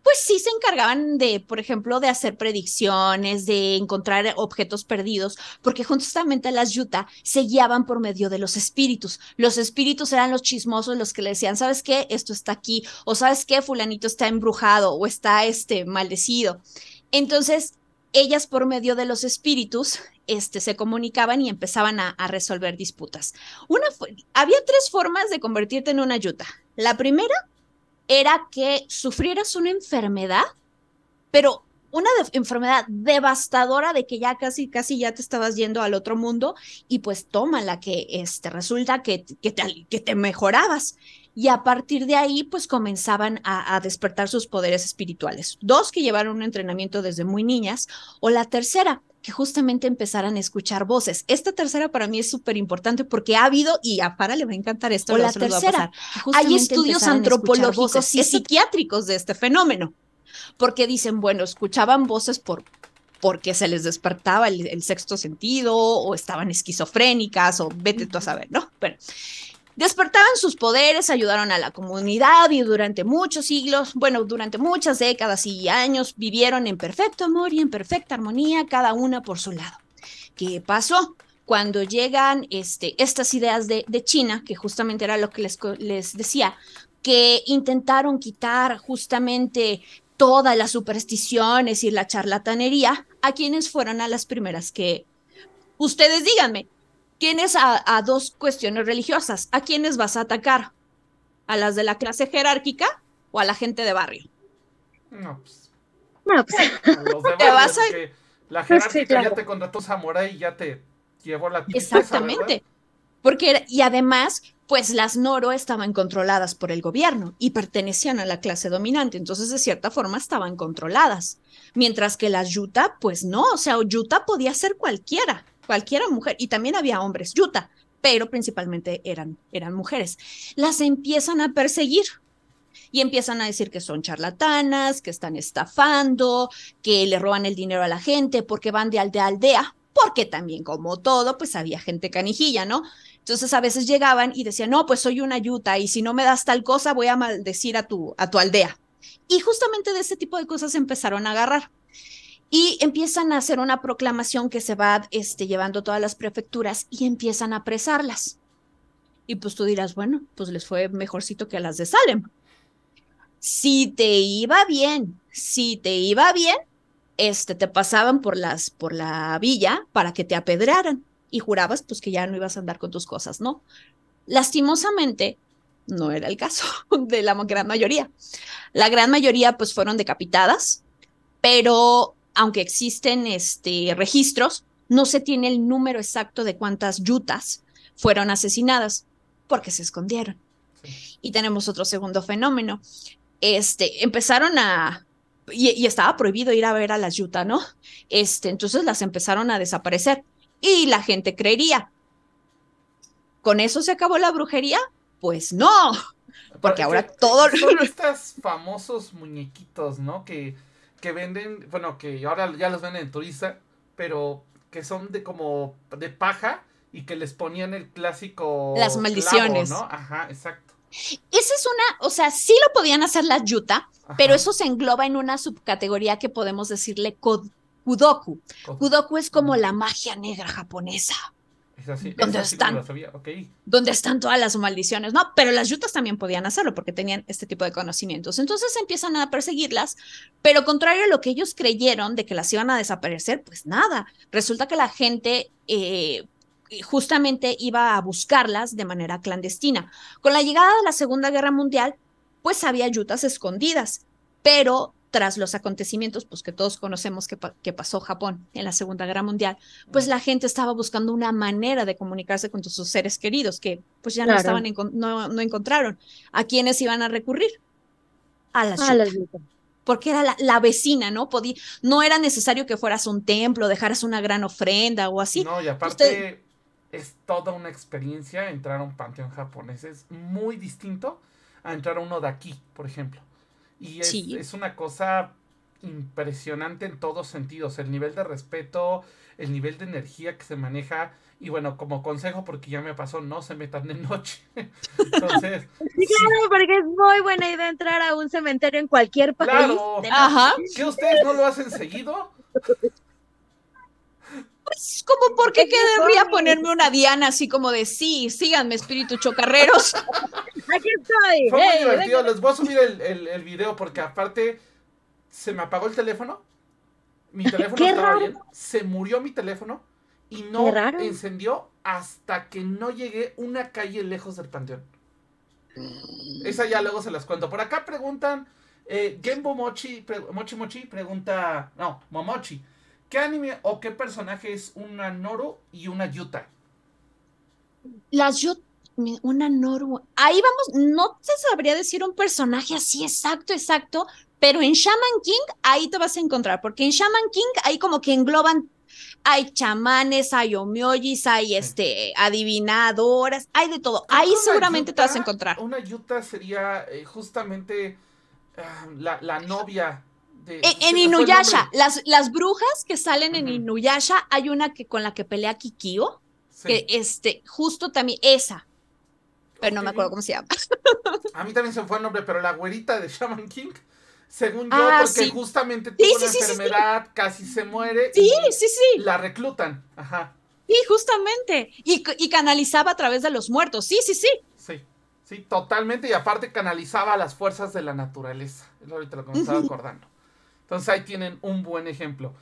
pues sí se encargaban de, por ejemplo, de hacer predicciones, de encontrar objetos perdidos, porque justamente las Yuta se guiaban por medio de los espíritus. Los espíritus eran los chismosos, los que le decían, ¿sabes qué? Esto está aquí, o ¿sabes qué? Fulanito está embrujado o está maldecido. Entonces, ellas por medio de los espíritus se comunicaban y empezaban a resolver disputas. Había tres formas de convertirte en una Yuta. La primera era que sufrieras una enfermedad, pero una enfermedad devastadora de que ya casi ya te estabas yendo al otro mundo y pues tómala que resulta que te mejorabas. Y a partir de ahí, pues comenzaban a despertar sus poderes espirituales. Dos, que llevaron un entrenamiento desde muy niñas, o la tercera, que justamente empezaran a escuchar voces. Esta tercera para mí es súper importante porque ha habido, y a Para le va a encantar esto, o la tercera, hay estudios antropológicos y psiquiátricos de este fenómeno, porque dicen, bueno, escuchaban voces porque se les despertaba el sexto sentido, o estaban esquizofrénicas, o vete tú a saber, ¿no? Bueno, despertaban sus poderes, ayudaron a la comunidad y durante muchos siglos, bueno, durante muchas décadas y años, vivieron en perfecto amor y en perfecta armonía, cada una por su lado. ¿Qué pasó? Cuando llegan estas ideas de China, que justamente era lo que les decía, que intentaron quitar justamente todas las supersticiones y la charlatanería, a quienes fueron a las primeras que, ustedes díganme, tienes a dos cuestiones religiosas. ¿A quiénes vas a atacar? ¿A las de la clase jerárquica o a la gente de barrio? No, pues. No, pues. A los de barrio, la jerárquica sí, claro. Ya te contrató Samurai y ya te llevó la tristeza. Exactamente. Y además, pues las Noro estaban controladas por el gobierno y pertenecían a la clase dominante. Entonces, de cierta forma, estaban controladas. Mientras que las Yuta, pues no. O sea, Yuta podía ser cualquiera mujer, y también había hombres Yuta, pero principalmente eran mujeres. Las empiezan a perseguir y empiezan a decir que son charlatanas, que están estafando, que le roban el dinero a la gente porque van de aldea a aldea, porque también, como todo, pues había gente canijilla, ¿no? Entonces a veces llegaban y decían, no, pues soy una Yuta y si no me das tal cosa voy a maldecir a tu aldea. Y justamente de ese tipo de cosas se empezaron a agarrar. Y empiezan a hacer una proclamación que se va llevando todas las prefecturas y empiezan a apresarlas. Y pues tú dirás, bueno, pues les fue mejorcito que a las de Salem. Si te iba bien, te pasaban por la villa para que te apedrearan y jurabas pues que ya no ibas a andar con tus cosas, ¿no? Lastimosamente, no era el caso de la gran mayoría. La gran mayoría pues fueron decapitadas, pero aunque existen registros, no se tiene el número exacto de cuántas yutas fueron asesinadas. porque se escondieron. Sí. Y tenemos otro segundo fenómeno. Empezaron a, y estaba prohibido ir a ver a las yuta, ¿no? Entonces las empezaron a desaparecer y la gente creería, ¿con eso se acabó la brujería? Pues no, porque ahora todo... Son estos famosos muñequitos, ¿no? Que venden, bueno, que ahora ya los venden en turista, pero que son de como de paja y que les ponían el Las clásico clavo, ¿no? maldiciones. Ajá, exacto. Esa es una, o sea, sí lo podían hacer las yuta, pero Ajá. eso se engloba en una subcategoría que podemos decirle kudoku. Kudoku es como la magia negra japonesa, donde Esa sí no me están, lo sabía, ok. donde están todas las maldiciones, ¿no? Pero las yutas también podían hacerlo porque tenían este tipo de conocimientos. Entonces empiezan a perseguirlas, pero contrario a lo que ellos creyeron de que las iban a desaparecer, pues nada. Resulta que la gente justamente iba a buscarlas de manera clandestina. Con la llegada de la Segunda Guerra Mundial, pues había yutas escondidas, pero tras los acontecimientos, pues que todos conocemos que pasó Japón en la Segunda Guerra Mundial, pues la gente estaba buscando una manera de comunicarse con sus seres queridos que pues ya no estaban, no encontraron. ¿A quiénes iban a recurrir? A las yuta. Porque era la vecina, ¿no? No era necesario que fueras a un templo, dejaras una gran ofrenda o así. No, y Usted, aparte es toda una experiencia entrar a un panteón japonés. Es muy distinto a entrar a uno de aquí, por ejemplo. Y sí, es una cosa impresionante en todos sentidos. El nivel de respeto, el nivel de energía que se maneja. Y bueno, como consejo, porque ya me pasó, no se metan de noche. Entonces, Sí, sí. claro, porque es muy buena idea entrar a un cementerio en cualquier país Claro. de ajá. noche. ¿Qué ustedes no lo hacen seguido? Pues, ¿cómo por qué Es mejor, querría ponerme una diana así como de sí, síganme, espíritu chocarreros? aquí estoy. Fue muy Hey, divertido. venga. Les voy a subir el video porque aparte se me apagó el teléfono. Mi teléfono Qué estaba raro, bien. Se murió mi teléfono y qué no raro. encendió hasta que no llegué una calle lejos del panteón. Esa ya luego se las cuento. Por acá preguntan, Genbo Mochi Mochi pregunta, no, Momochi, ¿qué anime o qué personaje es una Noru y una Yuta? Las yo, una Noru. Ahí vamos, no te sabría decir un personaje así exacto, pero en Shaman King ahí te vas a encontrar, porque en Shaman King ahí como que engloban, hay chamanes, hay omiojis, hay Sí. adivinadoras, hay de todo. Creo Ahí que seguramente te vas a encontrar. Una Yuta sería justamente la novia de... Se En me fue el Inuyasha, nombre. las brujas que salen en Ujú. Inuyasha, hay una que con la que pelea Kikyo, que Sí, justo también esa, pero no ok. me acuerdo cómo se llama. A mí también se me fue el nombre, pero la güerita de Shaman King, según yo, Ah, porque sí. justamente Sí, tuvo sí, una sí, sí, sí. enfermedad, casi se muere Sí, y sí, sí. la reclutan. Ajá, Sí, justamente. Y canalizaba a través de los muertos. Sí, sí, sí. sí, sí, totalmente. Y aparte canalizaba las fuerzas de la naturaleza. Es ahorita lo que me estaba acordando. Entonces ahí tienen un buen ejemplo.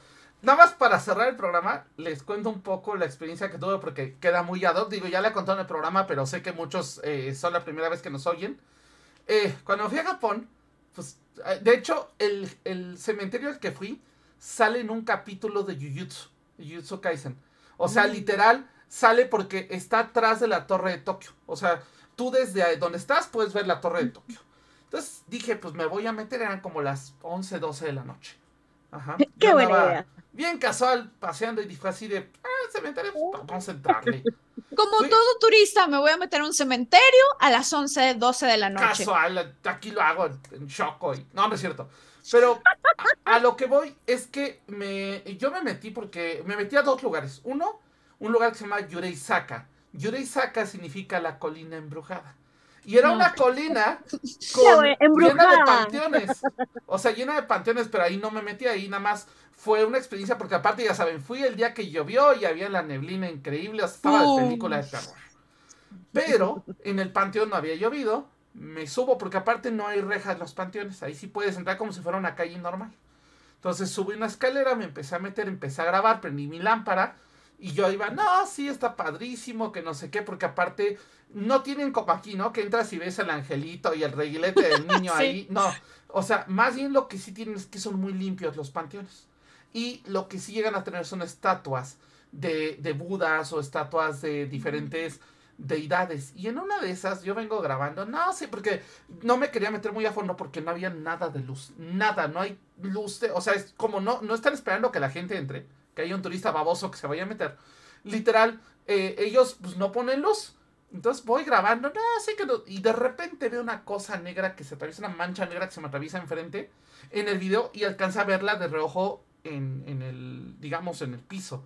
Nada más para cerrar el programa, les cuento un poco la experiencia que tuve porque queda muy ad hoc. Digo, ya la he contado en el programa, pero sé que muchos son la primera vez que nos oyen. Cuando fui a Japón, pues, de hecho, el cementerio al que fui sale en un capítulo de Jujutsu Kaisen. O sea, literal, sale porque está atrás de la torre de Tokio. O sea, tú desde donde estás puedes ver la torre de Tokio. Entonces dije, pues me voy a meter, eran como las 11 12 de la noche. Ajá. Yo Qué buena andaba idea. bien casual paseando y fue así de, cementerio, pues, vamos a entrarle. Como Fui todo turista, me voy a meter a un cementerio a las 11, 12 de la noche. casual, aquí lo hago en Choco y... No, no es cierto. Pero a lo que voy es que yo me metí porque me metí a dos lugares. Uno, un lugar que se llama Yureisaka. Yureisaka significa la colina embrujada. Y era No. una colina llena de Embrujada. panteones. O sea, llena de panteones, pero ahí no me metí, ahí nada más fue una experiencia, porque aparte, ya saben, fui el día que llovió y había la neblina increíble, estaba de película de terror. Pero en el panteón no había llovido, me subo porque aparte no hay rejas en los panteones, ahí sí puedes entrar como si fuera una calle normal. Entonces subí una escalera, me empecé a meter, empecé a grabar, prendí mi lámpara y yo iba, no, sí, está padrísimo, que no sé qué, porque aparte no tienen como aquí, ¿no? Que entras y ves el angelito y el reguilete del niño Sí. ahí, no. O sea, más bien lo que sí tienen es que son muy limpios los panteones. Y lo que sí llegan a tener son estatuas de Budas o estatuas de diferentes deidades. Y en una de esas yo vengo grabando, no, sí, porque no me quería meter muy a fondo porque no había nada de luz, nada, no hay luz, o sea, es como no están esperando que la gente entre, que haya un turista baboso que se vaya a meter. Literal, ellos pues no ponen luz. Entonces voy grabando, no, sí que no, y de repente veo una cosa negra que se atraviesa, una mancha negra que se me atraviesa enfrente en el video y alcanza a verla de reojo en el, digamos, en el piso.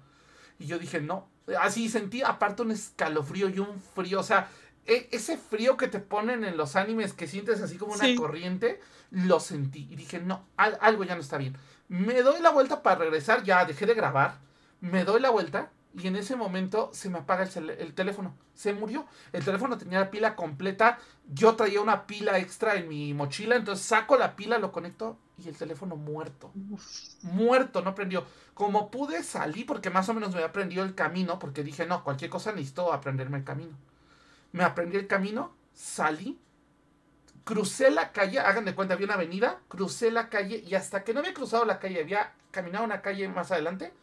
Y yo dije, no. Así sentí aparte un escalofrío y un frío. O sea, ese frío que te ponen en los animes que sientes así como una corriente, lo sentí. Y dije, no, algo ya no está bien. Me doy la vuelta para regresar, ya dejé de grabar. Me doy la vuelta y en ese momento se me apaga el teléfono. Se murió. El teléfono tenía la pila completa. Yo traía una pila extra en mi mochila. Entonces saco la pila, lo conecto y el teléfono muerto. Muerto, no prendió. Como pude salí porque más o menos me había aprendido el camino. Porque dije, no, cualquier cosa necesito aprenderme el camino. Me aprendí el camino, salí, crucé la calle, hagan de cuenta, había una avenida, crucé la calle y hasta que no había cruzado la calle, había caminado una calle más adelante,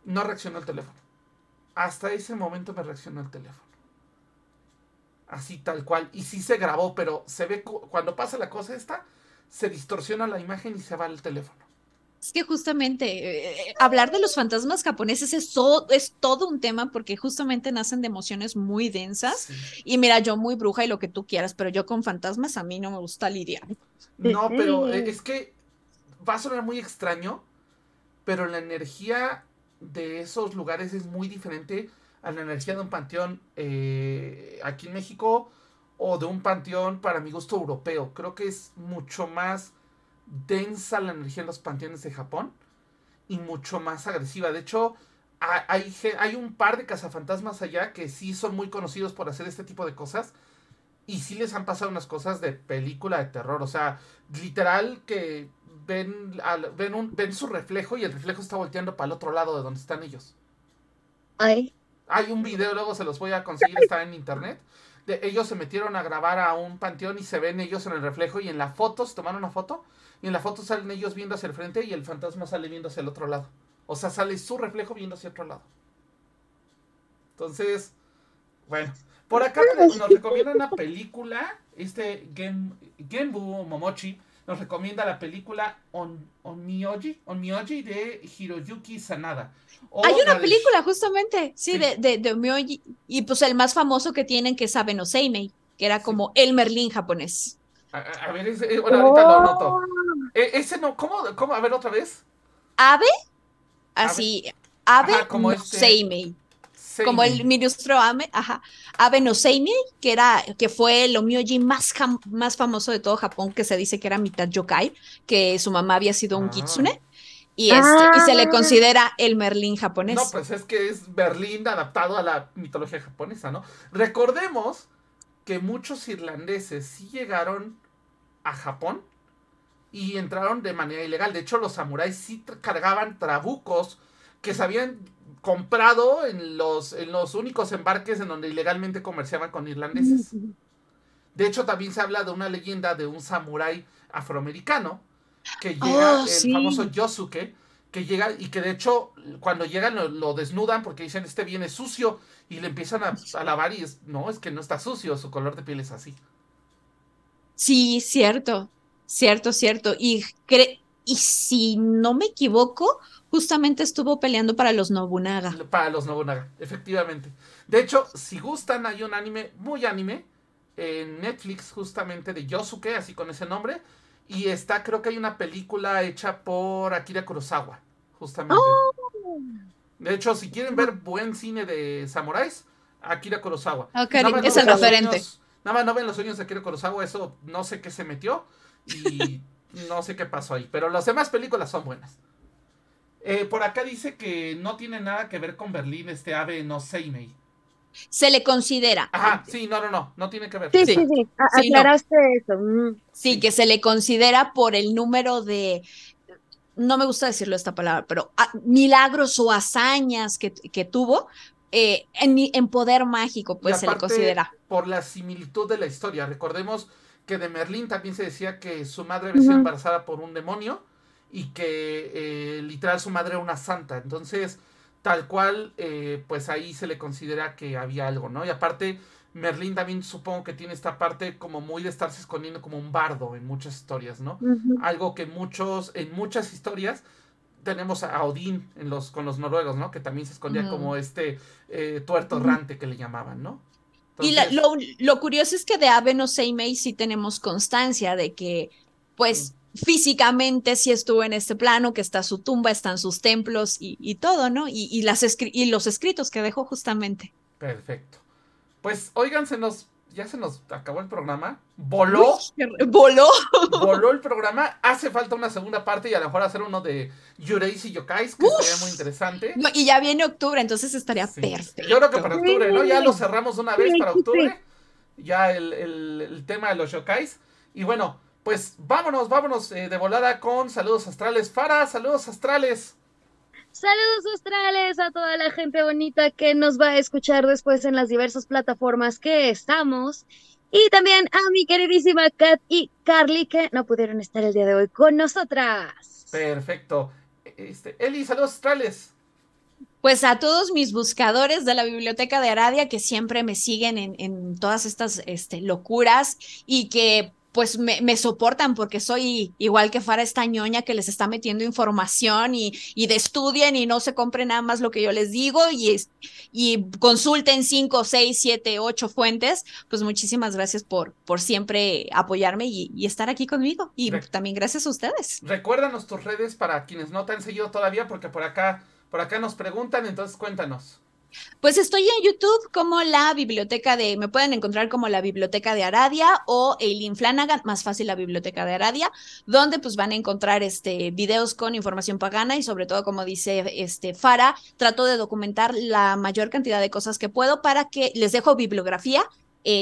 no reaccionó el teléfono. Hasta ese momento me reaccionó el teléfono. Así tal cual. Y sí se grabó, pero se ve cuando pasa la cosa esta, se distorsiona la imagen y se va el teléfono. Es que justamente hablar de los fantasmas japoneses es todo un tema porque justamente nacen de emociones muy densas. Sí. Y mira, yo muy bruja y lo que tú quieras, pero yo con fantasmas a mí no me gusta lidiar. No, pero es que va a sonar muy extraño, pero la energía de esos lugares es muy diferente a la energía de un panteón aquí en México o de un panteón para mi gusto europeo. Creo que es mucho más densa la energía en los panteones de Japón y mucho más agresiva. De hecho, hay un par de cazafantasmas allá que sí son muy conocidos por hacer este tipo de cosas y sí les han pasado unas cosas de película de terror. O sea, literal que ven su reflejo y el reflejo está volteando para el otro lado de donde están ellos. Ay. Hay un video, luego se los voy a conseguir, está en internet. Ellos se metieron a grabar a un panteón y se ven ellos en el reflejo y en la foto, se tomaron una foto y en la foto salen ellos viendo hacia el frente y el fantasma sale viendo hacia el otro lado. O sea, sale su reflejo viendo hacia el otro lado. Entonces, bueno, por acá nos recomienda una película, Genbu Momochi nos recomienda la película Onmyoji de Hiroyuki Sanada. Hay una película justamente, sí. de Onmyoji, y pues el más famoso que tienen que es Abe no Seimei, que era como el Merlín japonés. A ver, bueno, ahorita lo anoto. Ese no, ¿cómo? A ver, otra vez. Abe, así, Abe no Seimei. Como el ministro Abe no Seimei, que fue el Onmyoji más famoso de todo Japón, que se dice que era mitad yokai, que su mamá había sido un kitsune. Y se le considera el Merlín japonés. No, pues es que es Berlín adaptado a la mitología japonesa, ¿no? Recordemos que muchos irlandeses sí llegaron a Japón y entraron de manera ilegal. De hecho, los samuráis sí cargaban trabucos que se habían comprado en los únicos embarques en donde ilegalmente comerciaban con irlandeses. De hecho, también se habla de una leyenda de un samurái afroamericano que llega, famoso Yosuke, que llega y que de hecho cuando llegan lo desnudan porque dicen este viene sucio y le empiezan a lavar y es que no está sucio, su color de piel es así. Sí, cierto. Y si no me equivoco, justamente estuvo peleando para los Nobunaga. Para los Nobunaga, efectivamente. De hecho, si gustan, hay un anime, muy anime, en Netflix justamente de Yosuke, así con ese nombre. Y creo que hay una película hecha por Akira Kurosawa, justamente. Oh. De hecho, si quieren ver buen cine de samuráis, Akira Kurosawa. Okay, es el referente. Nada más no ven los sueños de Akira Kurosawa, eso no sé qué se metió y no sé qué pasó ahí. Pero las demás películas son buenas. Por acá dice que no tiene nada que ver con Berlín, Abe no Seimei. Se le considera. Ajá, sí, no tiene que ver. Sí. Aclaraste eso. Sí, que se le considera por el número de, no me gusta decirlo esta palabra, pero milagros o hazañas que tuvo en poder mágico, pues se le considera. Por la similitud de la historia. Recordemos que de Merlín también se decía que su madre había sido embarazada por un demonio y que literal su madre era una santa. Entonces, tal cual, pues ahí se le considera que había algo, ¿no? Y aparte, Merlín también supongo que tiene esta parte como muy de estarse escondiendo como un bardo en muchas historias, ¿no? Ujú, Algo que en muchas historias tenemos a Odín con los noruegos, ¿no? Que también se escondía como Mm. este tuerto errante que le llamaban, ¿no? Y Entonces, lo curioso es que de Aben Oseimei sí tenemos constancia de que, mm, pues, físicamente sí estuvo en este plano, que está su tumba, están sus templos y todo, ¿no? Y los escritos que dejó justamente. perfecto. Pues, oigan, ya se nos acabó el programa. Uy, voló. Voló el programa. Hace falta una segunda parte y a lo mejor hacer uno de Yureis y Yokais, que estaría muy Uf. interesante. No, y ya viene octubre, entonces estaría Sí. Yo creo que para perfecto. octubre, ¿no? Ya lo sí, cerramos de una vez sí, para sí, sí. octubre. Ya el tema de los Yokais. Y bueno, pues vámonos de volada con saludos astrales. Fara, saludos astrales. Saludos astrales a toda la gente bonita que nos va a escuchar después en las diversas plataformas que estamos. Y también a mi queridísima Kat y Carly que no pudieron estar el día de hoy con nosotras. Perfecto. Eli, saludos astrales. Pues a todos mis buscadores de la Biblioteca de Aradia que siempre me siguen en todas estas locuras y que pues me soportan porque soy igual que Fara esta ñoña que les está metiendo información y de estudien y no se compren nada más lo que yo les digo y consulten 5, 6, 7, 8 fuentes. Pues muchísimas gracias por siempre apoyarme y estar aquí conmigo. Y Re- también gracias a ustedes. Recuérdanos tus redes para quienes no te han seguido todavía, porque por acá nos preguntan, entonces cuéntanos. Pues estoy en YouTube como me pueden encontrar como la Biblioteca de Aradia o Eileen Flanagan, más fácil la Biblioteca de Aradia, donde pues van a encontrar videos con información pagana y sobre todo, como dice Fara, trato de documentar la mayor cantidad de cosas que puedo para que les dejo bibliografía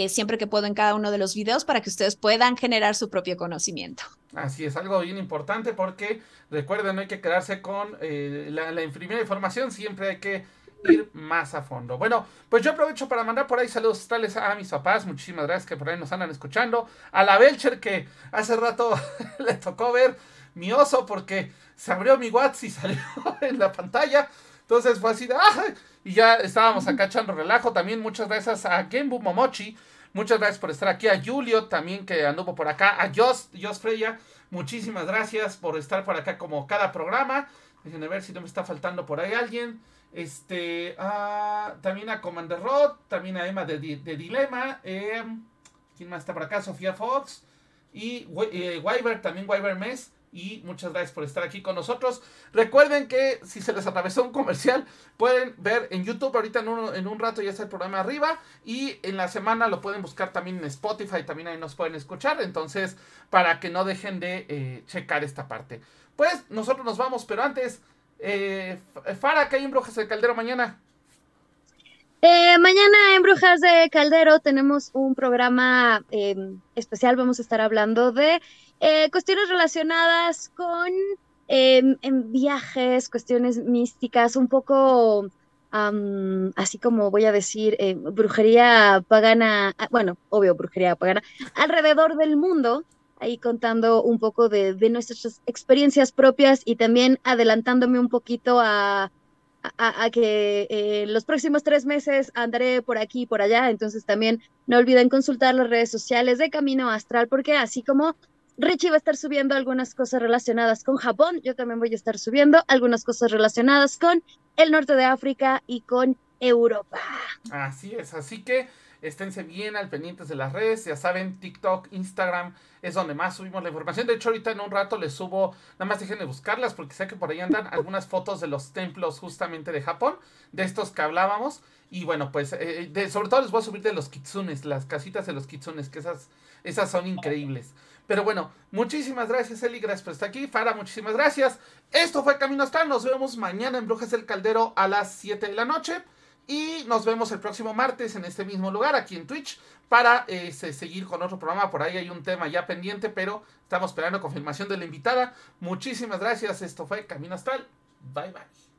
siempre que puedo en cada uno de los videos para que ustedes puedan generar su propio conocimiento. Así es, algo bien importante porque recuerden, no hay que quedarse con la imprimida información, siempre hay que ir más a fondo. Bueno, pues yo aprovecho para mandar por ahí saludos astrales a mis papás, muchísimas gracias que por ahí nos andan escuchando, a la Belcher que hace rato le tocó ver mi oso porque se abrió mi WhatsApp y salió en la pantalla, entonces fue así de ¡ah! Y ya estábamos acá echando relajo, también muchas gracias a Genbu Momochi. Muchas gracias por estar aquí. A Julio también que anduvo por acá. A Jos Freya. Muchísimas gracias por estar por acá como cada programa. Déjenme ver si no me está faltando por ahí alguien. También a Commander Rod. También a Emma de Dilema. ¿Quién más está por acá? Sofía Fox. Y Wyver, también Wyver Mes. Y muchas gracias por estar aquí con nosotros. Recuerden que si se les atravesó un comercial, pueden ver en YouTube. Ahorita en un rato ya está el programa arriba. Y en la semana lo pueden buscar también en Spotify. También ahí nos pueden escuchar. Entonces, para que no dejen de checar esta parte. Pues nosotros nos vamos, pero antes, Fara, ¿qué hay en Brujas del Caldero mañana? Mañana en Brujas de Caldero tenemos un programa especial. Vamos a estar hablando de cuestiones relacionadas con en viajes, cuestiones místicas, un poco así como voy a decir, brujería pagana, bueno, obvio, brujería pagana, alrededor del mundo. Ahí contando un poco de nuestras experiencias propias y también adelantándome un poquito a que los próximos 3 meses andaré por aquí y por allá, entonces también no olviden consultar las redes sociales de Camino Astral, porque así como Richie va a estar subiendo algunas cosas relacionadas con Japón, yo también voy a estar subiendo algunas cosas relacionadas con el norte de África y con Europa. Así es, así que esténse bien al pendientes de las redes, ya saben, TikTok, Instagram es donde más subimos la información. De hecho, ahorita en un rato les subo, nada más dejen de buscarlas porque sé que por ahí andan algunas fotos de los templos justamente de Japón, de estos que hablábamos. Y bueno, pues sobre todo les voy a subir de los kitsunes, las casitas de los kitsunes, que esas son increíbles. Pero bueno, muchísimas gracias Eli, gracias por estar aquí. Fara, muchísimas gracias. Esto fue Camino Astral, nos vemos mañana en Brujas del Caldero a las 7 de la noche. Y nos vemos el próximo martes en este mismo lugar, aquí en Twitch, para seguir con otro programa. Por ahí hay un tema ya pendiente, pero estamos esperando confirmación de la invitada. Muchísimas gracias. Esto fue Camino Astral. Bye bye.